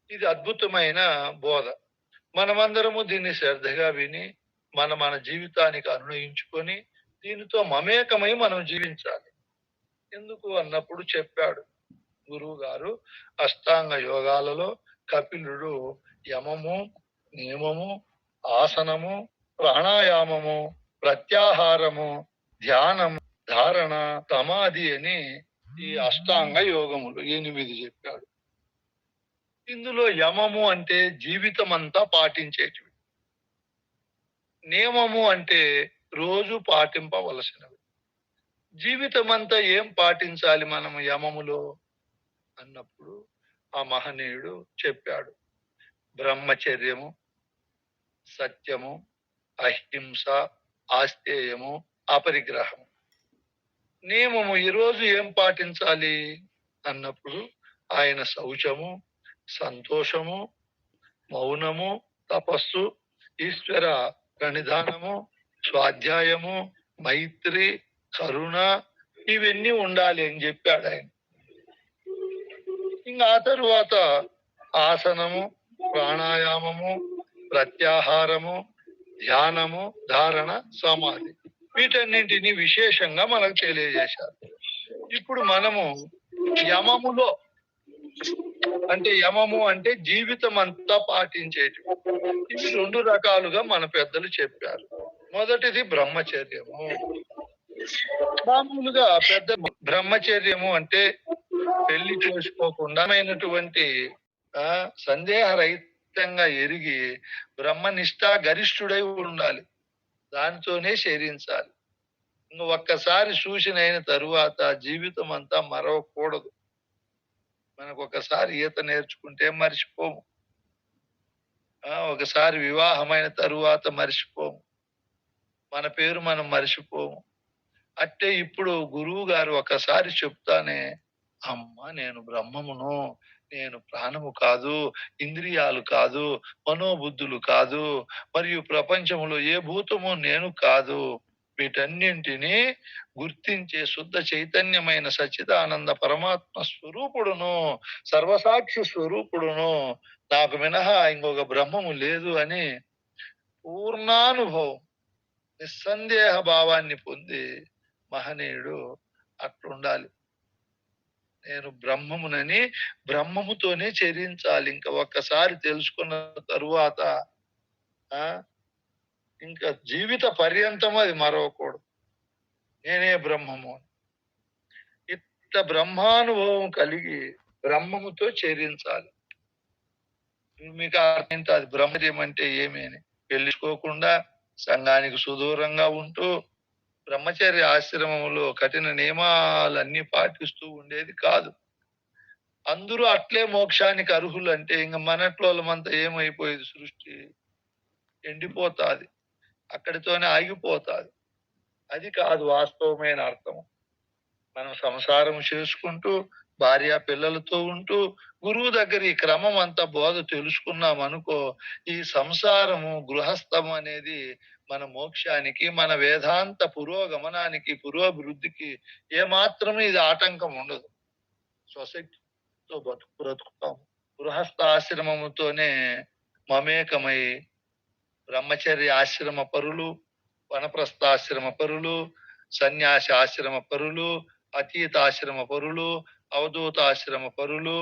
ఇది అద్భుతమైన బోధ. మనమందరము దీన్ని శ్రద్ధగా విని మన జీవితానికి అన్వయించుకొని దీనితో మమేకమై మనం జీవించాలి. ఎందుకు అన్నప్పుడు చెప్పాడు గురువు గారు, అష్టాంగ యోగాలలో కపిలుడు యమము, నియమము, ఆసనము, ప్రాణాయామము, ప్రత్యాహారము, ధ్యానం, ధారణ, సమాధి అని ఈ అష్టాంగ యోగములు 8 చెప్పాడు. ఇందులో యమము అంటే జీవితం అంతా పాటించేటివి. నియమము అంటే రోజు పాటింపవలసినవి. జీవితం అంతా ఏం పాటించాలి మనము యమములో అన్నప్పుడు ఆ మహనీయుడు చెప్పాడు. బ్రహ్మచర్యము, సత్యము, అహింస, ఆస్తేయము, అపరిగ్రహము. నియమము ఈరోజు ఏం పాటించాలి అన్నప్పుడు ఆయన శౌచము, సంతోషము, మౌనము, తపస్సు, ఈశ్వర ప్రణిధానము, స్వాధ్యాయము, మైత్రి, కరుణ ఇవన్నీ ఉండాలి అని చెప్పాడు ఆయన. ఇంకా ఆ తరువాత ఆసనము, ప్రాణాయామము, ప్రత్యాహారము, ధ్యానము, ధారణ, సమాధి వీటన్నింటినీ విశేషంగా మనకు తెలియజేశారు. ఇప్పుడు మనము యమములో అంటే యమము అంటే జీవితం అంతా పాటించేటి. ఇవి 2 రకాలుగా మన పెద్దలు చెప్పారు. మొదటిది బ్రహ్మచర్యము. మామూలుగా పెద్ద బ్రహ్మచర్యము అంటే పెళ్లి చేసుకోకుండా సందేహరహితంగా ఎరిగి బ్రహ్మనిష్ట గరిష్ఠుడై ఉండాలి. దానితోనే శరించాలి. ఇంక ఒక్కసారి సూచనైన తరువాత జీవితం అంతా మరవకూడదు. మనకు ఒకసారి ఈత నేర్చుకుంటే మర్చిపోము. ఒకసారి వివాహమైన తరువాత మర్చిపోము. మన పేరు మనం మర్చిపోము. అంటే ఇప్పుడు గురువు గారు ఒకసారి చెప్తానే, అమ్మ నేను బ్రహ్మమును, నేను ప్రాణము కాదు, ఇంద్రియాలు కాదు, మనోబుద్ధులు కాదు, మరియు ప్రపంచంలో ఏ భూతము నేను కాదు, వీటన్నింటినీ గుర్తించే శుద్ధ చైతన్యమైన సచ్చిదానంద పరమాత్మ స్వరూపుడును, సర్వసాక్షి స్వరూపుడును, నాకు మినహా ఇంకొక బ్రహ్మము లేదు అని పూర్ణానుభవం, నిస్సందేహ భావాన్ని పొంది మహనీయుడు అట్లుండాలి. నేను బ్రహ్మమునని బ్రహ్మముతోనే చరించాలి. ఇంకా ఒక్కసారి తెలుసుకున్న తరువాత ఇంకా జీవిత పర్యంతం అది మరవకూడదు. నేనే బ్రహ్మము. ఇట్లా బ్రహ్మానుభవం కలిగి బ్రహ్మముతో చరించాలి. మీకు అర్థం అది బ్రహ్మచర్యం అంటే ఏమి అని. పెళ్లికోకుండా సంఘానికి సుదూరంగా ఉంటూ బ్రహ్మచర్య ఆశ్రమంలో కఠిన నియమాలన్నీ పాటిస్తూ ఉండేది కాదు. అందరూ అట్లే మోక్షానికి అర్హులు అంటే ఇంక మనట్లోలమంతా ఏమైపోయేది, సృష్టి ఎండిపోతాది, అక్కడితోనే ఆగిపోతాది. అది కాదు వాస్తవమైన అర్థం. మనం సంసారం చేసుకుంటూ భార్య పిల్లలతో ఉంటూ గురువు దగ్గర ఈ క్రమం అంతా బోధ తెలుసుకున్నాం అనుకో, ఈ సంసారము గృహస్థము అనేది మన మోక్షానికి, మన వేదాంత పురోగమనానికి, పురోభివృద్ధికి ఏమాత్రము ఇది ఆటంకం ఉండదు. స్వశక్తితో బ్రతుకుతాం. గృహస్థ ఆశ్రమముతోనే మమేకమై బ్రహ్మచర్య ఆశ్రమ పరులు, వనప్రస్థాశ్రమ పరులు, సన్యాసి ఆశ్రమ పరులు, అతీతాశ్రమ పరులు, అవధూతాశ్రమ పరులు,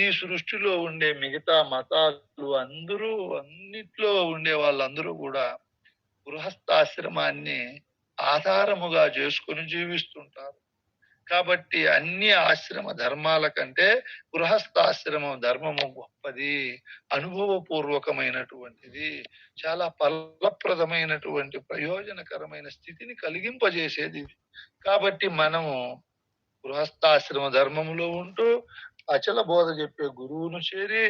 ఈ సృష్టిలో ఉండే మిగతా మతాలు అందరూ, అన్నిట్లో ఉండే వాళ్ళందరూ కూడా గృహస్థాశ్రమాన్ని ఆధారముగా చేసుకుని జీవిస్తుంటారు. కాబట్టి అన్ని ఆశ్రమ ధర్మాల కంటే గృహస్థాశ్రమం ధర్మము గొప్పది, అనుభవపూర్వకమైనటువంటిది, చాలా ఫలప్రదమైనటువంటి ప్రయోజనకరమైన స్థితిని కలిగింపజేసేది ఇది. కాబట్టి మనము గృహస్థాశ్రమ ధర్మములో ఉంటూ అచల బోధ చెప్పే గురువును చేరి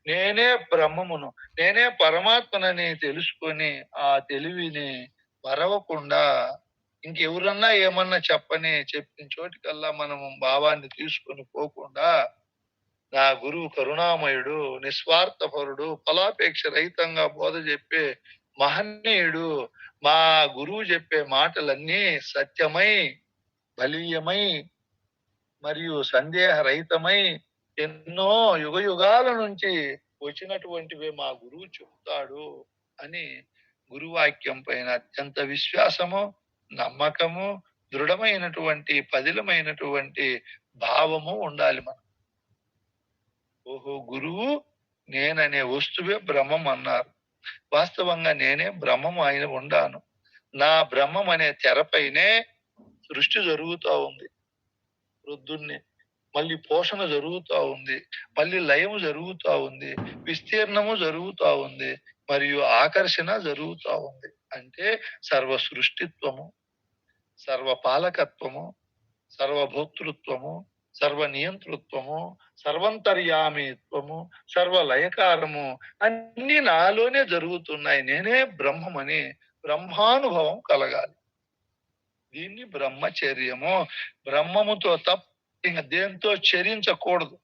నేనే బ్రహ్మమును, నేనే పరమాత్మనని తెలుసుకొని ఆ తెలివిని మరవకుండా ఇంకెవరన్నా ఏమన్నా చెప్పిన చోటికల్లా మనము భావాన్ని తీసుకొని పోకుండా, నా గురువు కరుణామయుడు, నిస్వార్థపరుడు, ఫలాపేక్ష రహితంగా బోధ చెప్పే మహనీయుడు, మా గురువు చెప్పే మాటలన్నీ సత్యమై, బలీయమై, మరియు సందేహరహితమై, ఎన్నో యుగ యుగాల నుంచి వచ్చినటువంటివే మా గురువు చెబుతాడు అని గురువాక్యం పైన అత్యంత విశ్వాసము, నమ్మకము, దృఢమైనటువంటి పదిలమైనటువంటి భావము ఉండాలి మనం. ఓహో, గురువు నేననే వస్తువే బ్రహ్మం అన్నారు. వాస్తవంగా నేనే బ్రహ్మం ఆయన ఉండాను. నా బ్రహ్మం అనే తెరపైనే సృష్టి జరుగుతూ ఉంది. వృద్ధుణ్ణి మళ్ళీ పోషణ జరుగుతూ ఉంది, మళ్ళీ లయము జరుగుతూ ఉంది, విస్తీర్ణము జరుగుతూ ఉంది, మరియు ఆకర్షణ జరుగుతూ ఉంది. అంటే సర్వ సృష్టిత్వము, సర్వపాలకత్వము, సర్వభోక్తృత్వము, సర్వనియంతృత్వము, సర్వంతర్యామిత్వము, సర్వలయకారము అన్ని నాలోనే జరుగుతున్నాయి. నేనే బ్రహ్మమని బ్రహ్మానుభవం కలగాలి. దీన్ని బ్రహ్మచర్యము. బ్రహ్మముతో తప్ప ఇంకా దేంతో చరించకూడదు.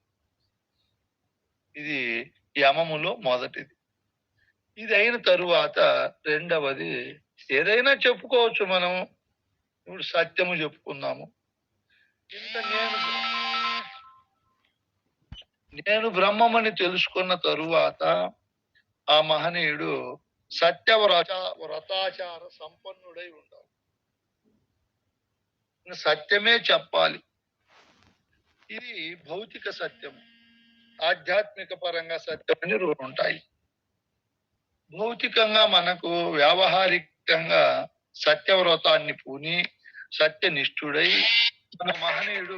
ఇది యమములో మొదటిది. ఇది అయిన తరువాత రెండవది ఏదైనా చెప్పుకోవచ్చు మనం. ఇప్పుడు సత్యము చెప్పుకున్నాము. ఇంత నేను బ్రహ్మమని తెలుసుకున్న తరువాత ఆ మహనీయుడు వ్రతాచార సంపన్నుడై ఉండాలి. సత్యమే చెప్పాలి. ఇది భౌతిక సత్యం, ఆధ్యాత్మిక పరంగా సత్యం అని రెండు ఉంటాయి. భౌతికంగా మనకు వ్యావహారికంగా సత్యవ్రతాన్ని పూని సత్యనిష్ఠుడై మన మహనీయుడు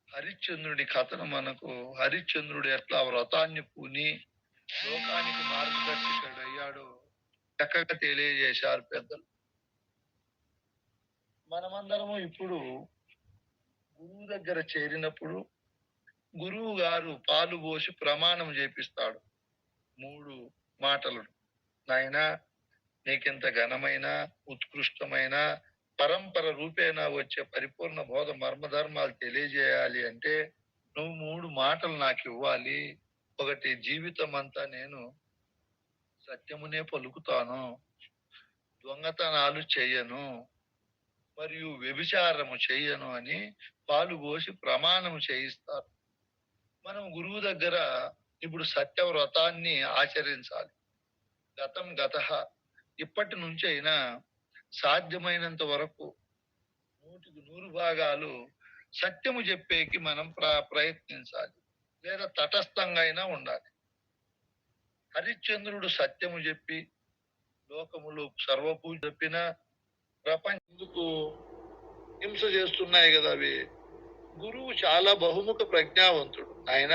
హరిశ్చంద్రుడి కథను మనకు, హరిశ్చంద్రుడు ఎట్లా వ్రతాన్ని పూని లోకానికి మార్గదర్శకుడయ్యాడో చక్కగా తెలియజేశారు పెద్దలు. మనమందరము ఇప్పుడు గురువు దగ్గర చేరినప్పుడు గురువు గారు పాలు పోసి ప్రమాణం చేపిస్తాడు. 3 మాటలు. నాయనా, నీకింత ఘనమైన, ఉత్కృష్టమైన, పరంపర రూపేణ వచ్చే పరిపూర్ణ బోధ మర్మధర్మాలు తెలియజేయాలి అంటే నువ్వు 3 మాటలు నాకు ఇవ్వాలి. ఒకటి, జీవితం అంతా నేను సత్యమునే పలుకుతాను, దొంగతనాలు చెయ్యను, మరియు వ్యభిచారము చెయ్యను అని పాలు పోసి ప్రమాణం చేయిస్తారు. మనం గురువు దగ్గర ఇప్పుడు సత్యవ్రతాన్ని ఆచరించాలి. గతం గతః, ఇప్పటి నుంచి అయినా సాధ్యమైనంత వరకు 100కి 100 భాగాలు సత్యము చెప్పేకి మనం ప్రయత్నించాలి, లేదా తటస్థంగా అయినా ఉండాలి. హరిశ్చంద్రుడు సత్యము చెప్పి లోకములు సర్వపూజ చెప్పిన ప్రపంచకు హింస చేస్తున్నాయి కదా అవి. గురువు చాలా బహుముఖ ప్రజ్ఞావంతుడు. ఆయన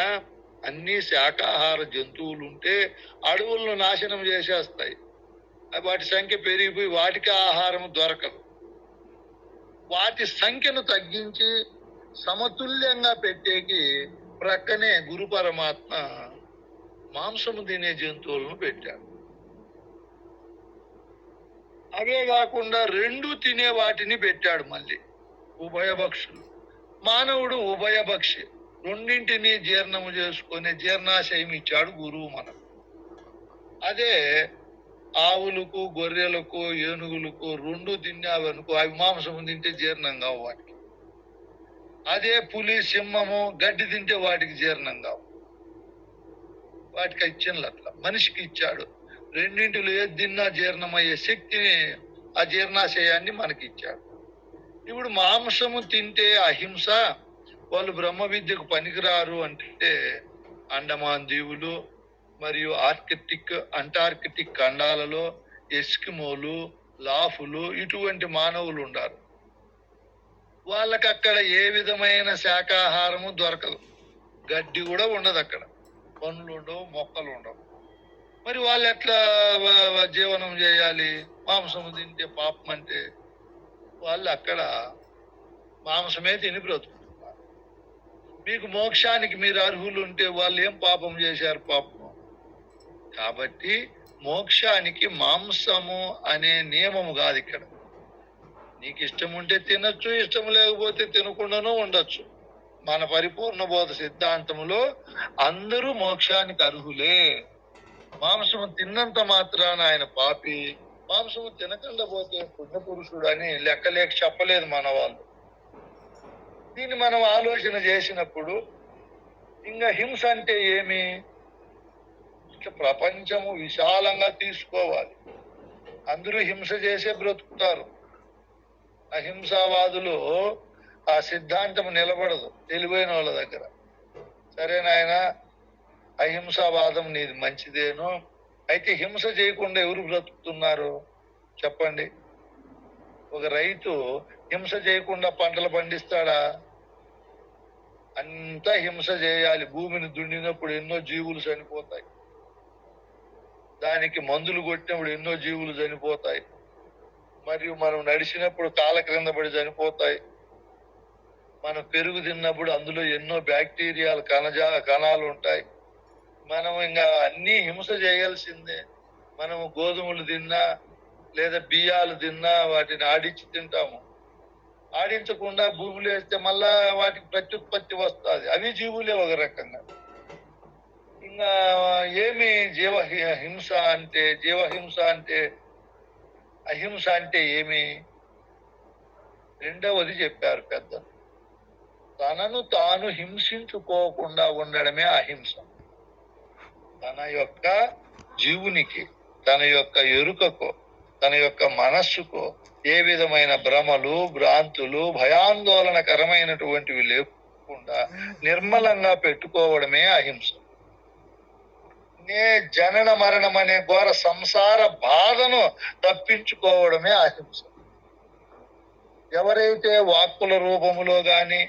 అన్ని శాకాహార జంతువులు ఉంటే అడవులను నాశనం చేసేస్తాయి. వాటి సంఖ్య పెరిగిపోయి వాటికి ఆహారం దొరకదు. వాటి సంఖ్యను తగ్గించి సమతుల్యంగా పెట్టేకి ప్రక్కనే గురు పరమాత్మ మాంసము తినే జంతువులను పెట్టాడు. అవే కాకుండా రెండు తినే వాటిని పెట్టాడు మళ్ళీ, ఉభయభక్షులు. మానవుడు ఉభయభక్షి, రెండింటిని జీర్ణము చేసుకునే జీర్ణాశయం ఇచ్చాడు గురువు మనకు. అదే ఆవులకు, గొర్రెలకు, ఏనుగులకు రెండు తిన్నావనుకో అవి మాంసము తింటే జీర్ణం కావు వాటికి. అదే పులి, సింహము గడ్డి తింటే వాటికి జీర్ణం కావు. వాటికి ఇచ్చిన అట్లా మనిషికి ఇచ్చాడు. రెండింటిలో ఏది తిన్నా జీర్ణమయ్యే శక్తిని, ఆ జీర్ణాశయాన్ని మనకి ఇచ్చాడు. ఇప్పుడు మాంసము తింటే అహింస, వాళ్ళు బ్రహ్మ విద్యకు పనికిరారు అంటే అండమాన్ దీవులు మరియు అంటార్కిటిక్ ఖండాలలో ఎస్కిమోలు, లాఫులు ఇటువంటి మానవులు ఉండారు. వాళ్ళకి అక్కడ ఏ విధమైన శాకాహారము దొరకదు, గడ్డి కూడా ఉండదు అక్కడ, పనులు ఉండవు, మొక్కలు ఉండవు. మరి వాళ్ళు ఎట్లా జీవనం చేయాలి? మాంసము తింటే పాపం అంటే వాళ్ళు అక్కడ మాంసమే తిని బ్రతుకుతున్నారు. మీకు మోక్షానికి మీరు అర్హులు ఉంటే వాళ్ళు ఏం పాపం చేశారు? పాపం. కాబట్టి మోక్షానికి మాంసము అనే నియమము కాదు ఇక్కడ. నీకు ఇష్టం ఉంటే తినొచ్చు, ఇష్టం లేకపోతే తినకుండానూ ఉండొచ్చు. మన పరిపూర్ణ బోధ సిద్ధాంతములో అందరూ మోక్షానికి అర్హులే. మాంసము తిన్నంత మాత్రాన ఆయన పాపి, మాంసము తినకుండా పోతే పుణ్యపురుషుడు అని లెక్కలేక చెప్పలేదు మన వాళ్ళు. దీన్ని మనం ఆలోచన చేసినప్పుడు ఇంకా హింస అంటే ఏమి? ప్రపంచము విశాలంగా తీసుకోవాలి. అందరూ హింస చేసే బ్రతుకుతారు. అహింసావాదులు ఆ సిద్ధాంతం నిలబడదు తెలివైన వాళ్ళ దగ్గర. సరే నాయన, అహింసావాదం నీది మంచిదేను, అయితే హింస చేయకుండా ఎవరు బ్రతుకుతున్నారు చెప్పండి? ఒక రైతు హింస చేయకుండా పంటలు పండిస్తాడా? అంతా హింస చేయాలి. భూమిని దున్నినప్పుడు ఎన్నో జీవులు చనిపోతాయి, దానికి మందులు కొట్టినప్పుడు ఎన్నో జీవులు చనిపోతాయి, మరియు మనం నడిచినప్పుడు కాళ్ళ క్రింద పడి చనిపోతాయి. మనం పెరుగు తిన్నప్పుడు అందులో ఎన్నో బ్యాక్టీరియాలు, కణాలు ఉంటాయి. మనం ఇంకా అన్ని హింస చేయాల్సిందే. మనము గోధుమలు తిన్నా లేదా బియ్యాలు తిన్నా వాటిని ఆడించి తింటాము. ఆడించకుండా భూమిలో వేస్తే మళ్ళా వాటికి ప్రత్యుత్పత్తి వస్తుంది. అవి జీవులే ఒక రకంగా. ఇంకా ఏమి జీవహింస అంటే? జీవహింస అంటే అహింస అంటే ఏమి? రెండవది చెప్పారు పెద్దలు, తనను తాను హింసించుకోకుండా ఉండడమే అహింస. తన యొక్క జీవునికి, తన యొక్క ఎరుకకు, తన యొక్క మనస్సుకు ఏ విధమైన భ్రమలు, భ్రాంతులు, భయాందోళనకరమైనటువంటివి లేకుండా నిర్మలంగా పెట్టుకోవడమే అహింస. జనన మరణం అనే ఘోర సంసార బాధను తప్పించుకోవడమే అహింస. ఎవరైతే వాక్కుల రూపములో గాని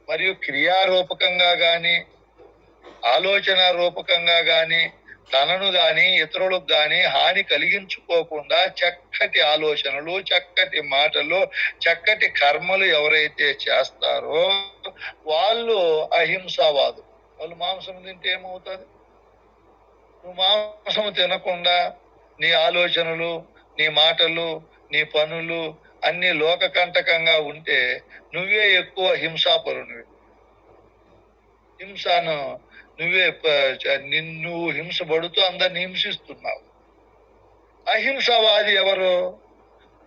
మరియు క్రియారూపకంగా గాని ఆలోచన రూపకంగా గాని తనను గాని ఇతరులకు గాని హాని కలిగించుకోకుండా చక్కటి ఆలోచనలు, చక్కటి మాటలు, చక్కటి కర్మలు ఎవరైతే చేస్తారో వాళ్ళు అహింసావాదు. వాళ్ళు మాంసం తింటే ఏమవుతుంది? నువ్వు మాంసం తినకుండా నీ ఆలోచనలు, నీ మాటలు, నీ పనులు అన్ని లోకకంటకంగా ఉంటే నువ్వే ఎక్కువ హింసాపరునివి. హింసను నువ్వు హింసపడుతూ అందరిని హింసిస్తున్నావు. అహింసవాది ఎవరు?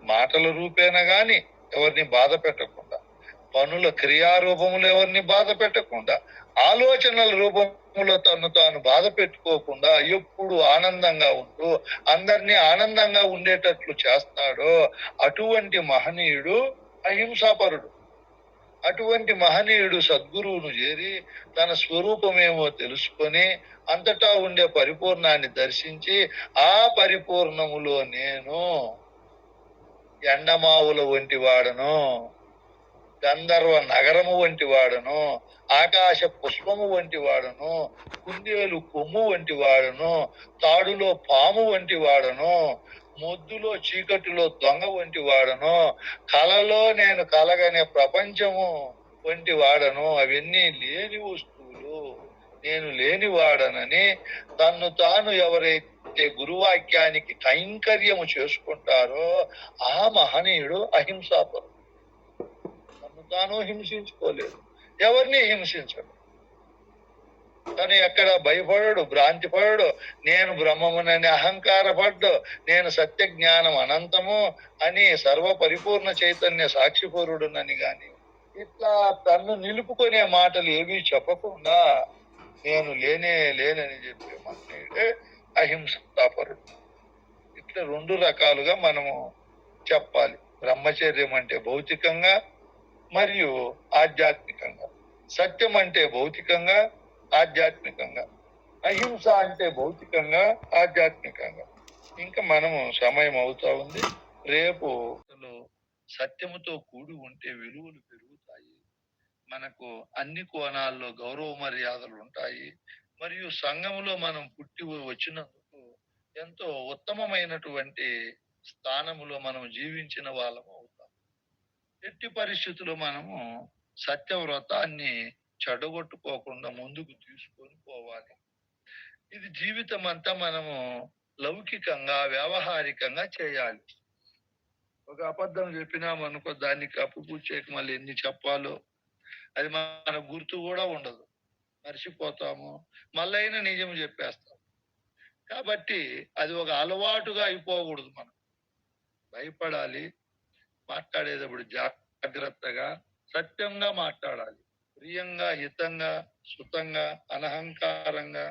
మాటల రూపేణ గాని ఎవరిని బాధ పెట్టకుండా, పనుల క్రియారూపములు ఎవరిని బాధ పెట్టకుండా, ఆలోచనల రూపంలో తను తాను బాధ పెట్టుకోకుండా ఎప్పుడు ఆనందంగా ఉంటూ అందరినీ ఆనందంగా ఉండేటట్లు చేస్తాడో అటువంటి మహనీయుడు అహింసాపరుడు. అటువంటి మహనీయుడు సద్గురువును చేరి తన స్వరూపమేమో తెలుసుకొని అంతటా ఉండే పరిపూర్ణాన్ని దర్శించి ఆ పరిపూర్ణములో నేను ఎండమావుల వంటి వాడను, గంధర్వ నగరము వంటి వాడను, ఆకాశ పుష్పము వంటి వాడను, కుందేలు కొమ్ము వంటి వాడను, తాడులో పాము వంటి వాడను, మొద్దులో చీకటిలో దొంగ వంటి వాడను, కలలో నేను కలగనే ప్రపంచము వంటి వాడను. అవన్నీ లేని వస్తువులు, నేను లేని వాడనని తన్ను తాను ఎవరైతే ఎవరైతే గురువాక్యానికి కైంకర్యము చేసుకుంటారో ఆ మహనీయుడు అహింసాపరుడు. తను తాను హింసించుకోలేదు, ఎవరిని హింసించడు. తను ఎక్కడ భయపడడు, భ్రాంతిపడడు. నేను బ్రహ్మమునని అహంకారపడ్డు, నేను సత్య జ్ఞానం అనంతము అని సర్వ పరిపూర్ణ చైతన్య సాక్షిపూరుడునని గాని ఇట్లా తన్ను నిలుపుకునే మాటలు ఏమీ చెప్పకుండా నేను లేనని చెప్పే మహనీయుడే అహింసాపరుడు. ఇట్లా రెండు రకాలుగా మనము చెప్పాలి. బ్రహ్మచర్యం అంటే భౌతికంగా మరియు ఆధ్యాత్మికంగా, సత్యం అంటే భౌతికంగా ఆధ్యాత్మికంగా, అహింస అంటే భౌతికంగా ఆధ్యాత్మికంగా. ఇంకా మనము సమయం అవుతా ఉంది. రేపు సత్యముతో కూడి ఉంటే విలువలు పెరుగుతాయి, మనకు అన్ని కోణాల్లో గౌరవ మర్యాదలు ఉంటాయి, మరియు సంఘములో మనం పుట్టి వచ్చినందుకు ఎంతో ఉత్తమమైనటువంటి స్థానములో మనం జీవించిన వాళ్ళము అవుతాం. ఎట్టి పరిస్థితుల్లో మనము సత్యవ్రతాన్ని చెడగొట్టుకోకుండా ముందుకు తీసుకొని పోవాలి. ఇది జీవితం అంతా మనము లౌకికంగా వ్యావహారికంగా చేయాలి. ఒక అబద్ధం చెప్పినామనుకో, దానికి కప్పుపుచ్చేకి మళ్ళీ ఎన్ని చెప్పాలో అది మన గుర్తు కూడా ఉండదు, మర్చిపోతాము, మళ్ళైనా నిజం చెప్పేస్తాం. కాబట్టి అది ఒక అలవాటుగా అయిపోకూడదు. మనం భయపడాలి, మాట్లాడేటప్పుడు జాగ్రత్తగా సత్యంగా మాట్లాడాలి, ప్రియంగా, హితంగా, సుతంగా, అనహంకారంగా,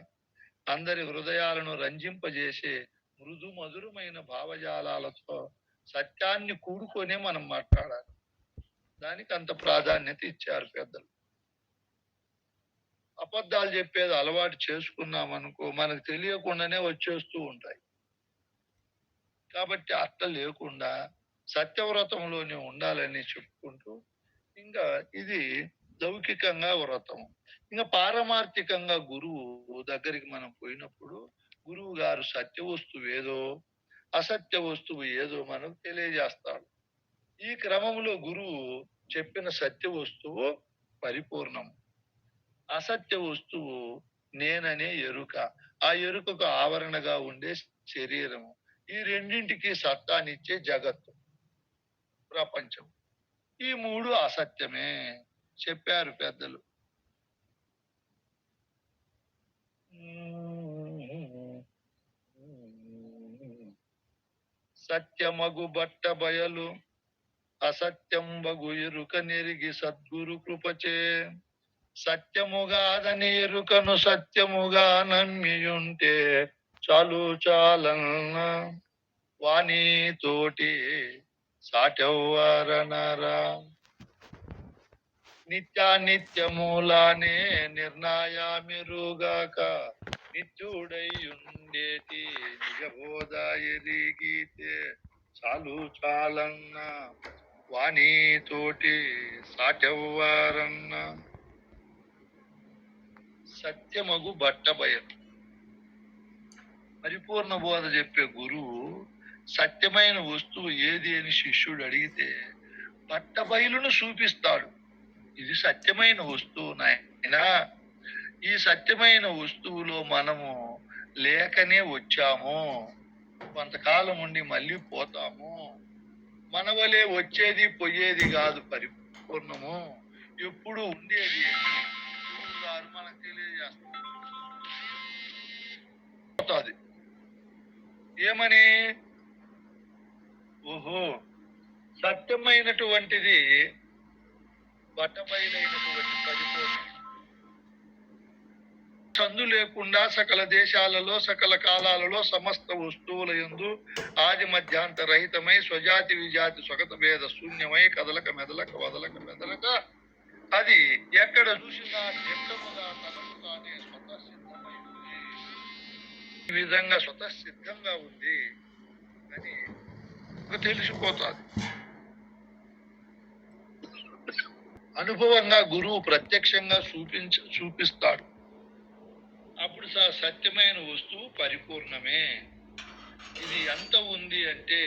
అందరి హృదయాలను రంజింపజేసే మృదు మధురమైన భావజాలాలతో సత్యాన్ని కూడుకొనే మనం మాట్లాడాలి. దానికి అంత ప్రాధాన్యత ఇచ్చారు పెద్దలు. అబద్ధాలు చెప్పేది అలవాటు చేసుకున్నామనుకో, మనకు తెలియకుండానే వచ్చేస్తూ ఉంటాయి. కాబట్టి అట్లా లేకుండా సత్యవ్రతంలోనే ఉండాలని చెప్పుకుంటూ, ఇంకా ఇది లౌకికంగా వ్రతం. ఇంకా పారమార్థికంగా గురువు దగ్గరికి మనం పోయినప్పుడు గురువు గారు సత్య వస్తువు ఏదో అసత్య వస్తువు ఏదో మనకు తెలియజేస్తాడు. ఈ క్రమంలో గురువు చెప్పిన సత్య వస్తువు పరిపూర్ణం, అసత్య వస్తువు నేననే ఎరుక, ఆ ఎరుకకు ఆవరణగా ఉండే శరీరము. ఈ రెండింటికి సత్తానిచ్చే జగత్తు, ప్రపంచం. ఈ మూడు అసత్యమే చెప్పారు పెద్దలు. సత్యమగు బట్ట బయలు అసత్యం బగు ఎరుక నెరిగి సద్గురు కృపచే సత్యముగాదని ఎరుకను సత్యముగా నమ్మియుంటే చాలు చాలన్న వాణి తోటి సాటెవ్వరనరా. నిత్యానిత్యమూలానే నిర్ణయమిరుగాక నిత్యుడై ఉండేటి నిజబోధ ఎరిగితే చాలు చాలన్న వాణి తోటి సాటెవ్వరన్న. సత్యమగు బట్టబయలు, పరిపూర్ణ బోధ చెప్పే గురువు సత్యమైన వస్తువు ఏది అని శిష్యుడు అడిగితే బట్టబయలును చూపిస్తాడు. ఇది సత్యమైన వస్తువు నాయనా, ఈ సత్యమైన వస్తువులో మనము లేకనే వచ్చాము, కొంతకాలం ఉండి మళ్ళీ పోతాము, మన వలె వచ్చేది పోయేది కాదు పరిపూర్ణము, ఎప్పుడు ఉండేది అని గురువు గారు మనకు తెలియజేస్తారు. ఏమని? ఓహో, సత్యమైనటువంటిది బట్టబయలైనటువంటి పరిపూర్ణం, సందు లేకుండా సకల దేశాలలో సకల కాలాలలో సమస్త వస్తువుల యందు ఆది మధ్యాంత రహితమై స్వజాతి విజాతి స్వగత భేద శూన్యమై కదలక మెదలక వదలక మెదలక అది ఎక్కడ చూసినా నిత్యముగా తనకు తానే స్వతసిద్ధమై ఉంది. ఈ విధంగా స్వతసిద్ధంగా ఉంది అని తెలిసిపోతుంది. అనుభవంగా గురువు ప్రత్యక్షంగా చూపిస్తాడు. అప్పుడు సత్యమైన వస్తువు పరిపూర్ణమే. ఇది ఎంత ఉంది అంటే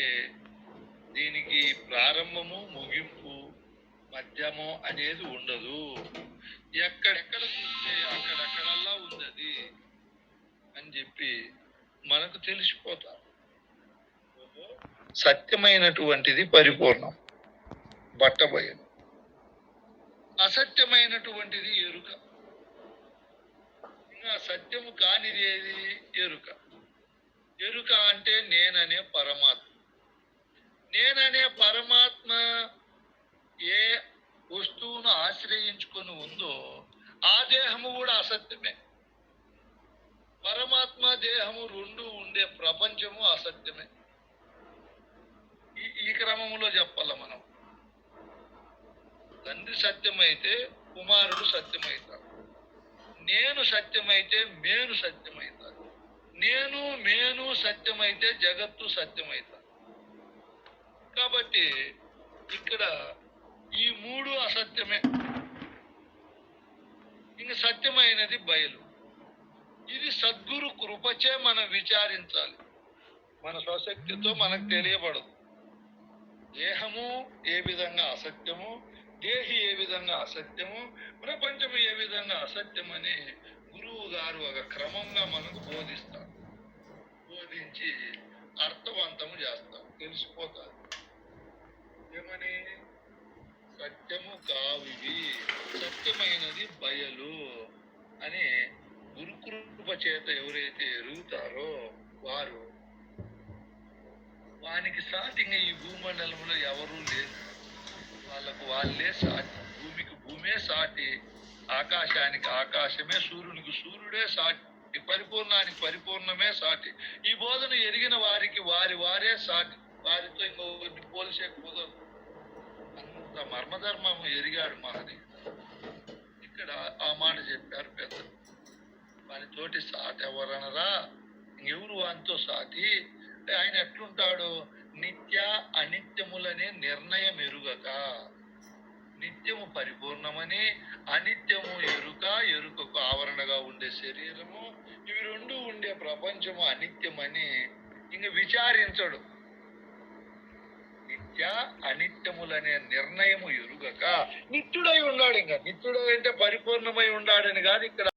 దీనికి ప్రారంభము, ముగింపు, మధ్యము అనేది ఉండదు. ఎక్కడెక్కడ చూస్తే అక్కడెక్కడల్లా ఉంది అది అని చెప్పి మనకు తెలిసిపోతారు. సత్యమైనటువంటిది పరిపూర్ణం, బట్టబయలు. అసత్యమైనటువంటిది ఎరుక. ఇంకా సత్యము కానిది ఏది? ఎరుక. ఎరుక అంటే నేననే పరమాత్మ. నేననే పరమాత్మ ఏ వస్తువును ఆశ్రయించుకొని ఉందో ఆ దేహము కూడా అసత్యమే. పరమాత్మ దేహము రెండు ఉండే ప్రపంచము అసత్యమే. ఈ క్రమంలో చెప్పాల మనం. తండ్రి సత్యమైతే కుమారుడు సత్యమవుతాడు. నేను సత్యమైతే మేను సత్యమవుతాడు. నేను మేను సత్యమైతే జగత్తు సత్యమవుతాడు. కాబట్టి ఇక్కడ ఈ మూడు అసత్యమే. ఇంక సత్యమైనది బయలు. ఇది సద్గురు కృపచే మనం విచారించాలి. మన స్వశక్తితో మనకు తెలియబడదు. దేహము ఏ విధంగా అసత్యము, దేహి ఏ విధంగా అసత్యము, ప్రపంచము ఏ విధంగా అసత్యమని గురువు గారు ఒక క్రమంగా మనకు బోధిస్తారు. బోధించి అర్థవంతము చేస్తారు, తెలిసిపోతారు. ఏమని? సత్యము కావివి, సత్యమైనది బయలు అని గురుకృప చేత ఎవరైతే ఎరుగుతారో వానికి సాటిగా ఈ భూమండలంలో ఎవరూ లేరు. వాళ్ళకు వాళ్ళే సాటి. భూమికి భూమే సాటి, ఆకాశానికి ఆకాశమే, సూర్యునికి సూర్యుడే సాటి, పరిపూర్ణానికి పరిపూర్ణమే సాటి. ఈ బోధన ఎరిగిన వారికి వారే సాటి. వారితో ఇంకొకటి పోల్చే కుదరదు. అంత మర్మధర్మము ఎరిగాడు మహనీయుడు. ఇక్కడ ఆ మాట చెప్పారు పెద్దలు. వారి తోటి సాటి ఎవరనరా? ఇంకెవరు వానితో సాటి? ఆయన ఎట్లుంటాడు? నిత్య అనిత్యములనే నిర్ణయం ఎరుగక, నిత్యము పరిపూర్ణమని, అనిత్యము ఎరుక, ఎరుకకు ఆవరణగా ఉండే శరీరము, ఇవి రెండు ఉండే ప్రపంచము అనిత్యమని ఇంక విచారించడు. నిత్య అనిత్యములనే నిర్ణయము ఎరుగక నిత్యుడై ఉన్నాడు. ఇంకా నిత్యుడు అంటే పరిపూర్ణమై ఉన్నాడని కాదు ఇక్కడ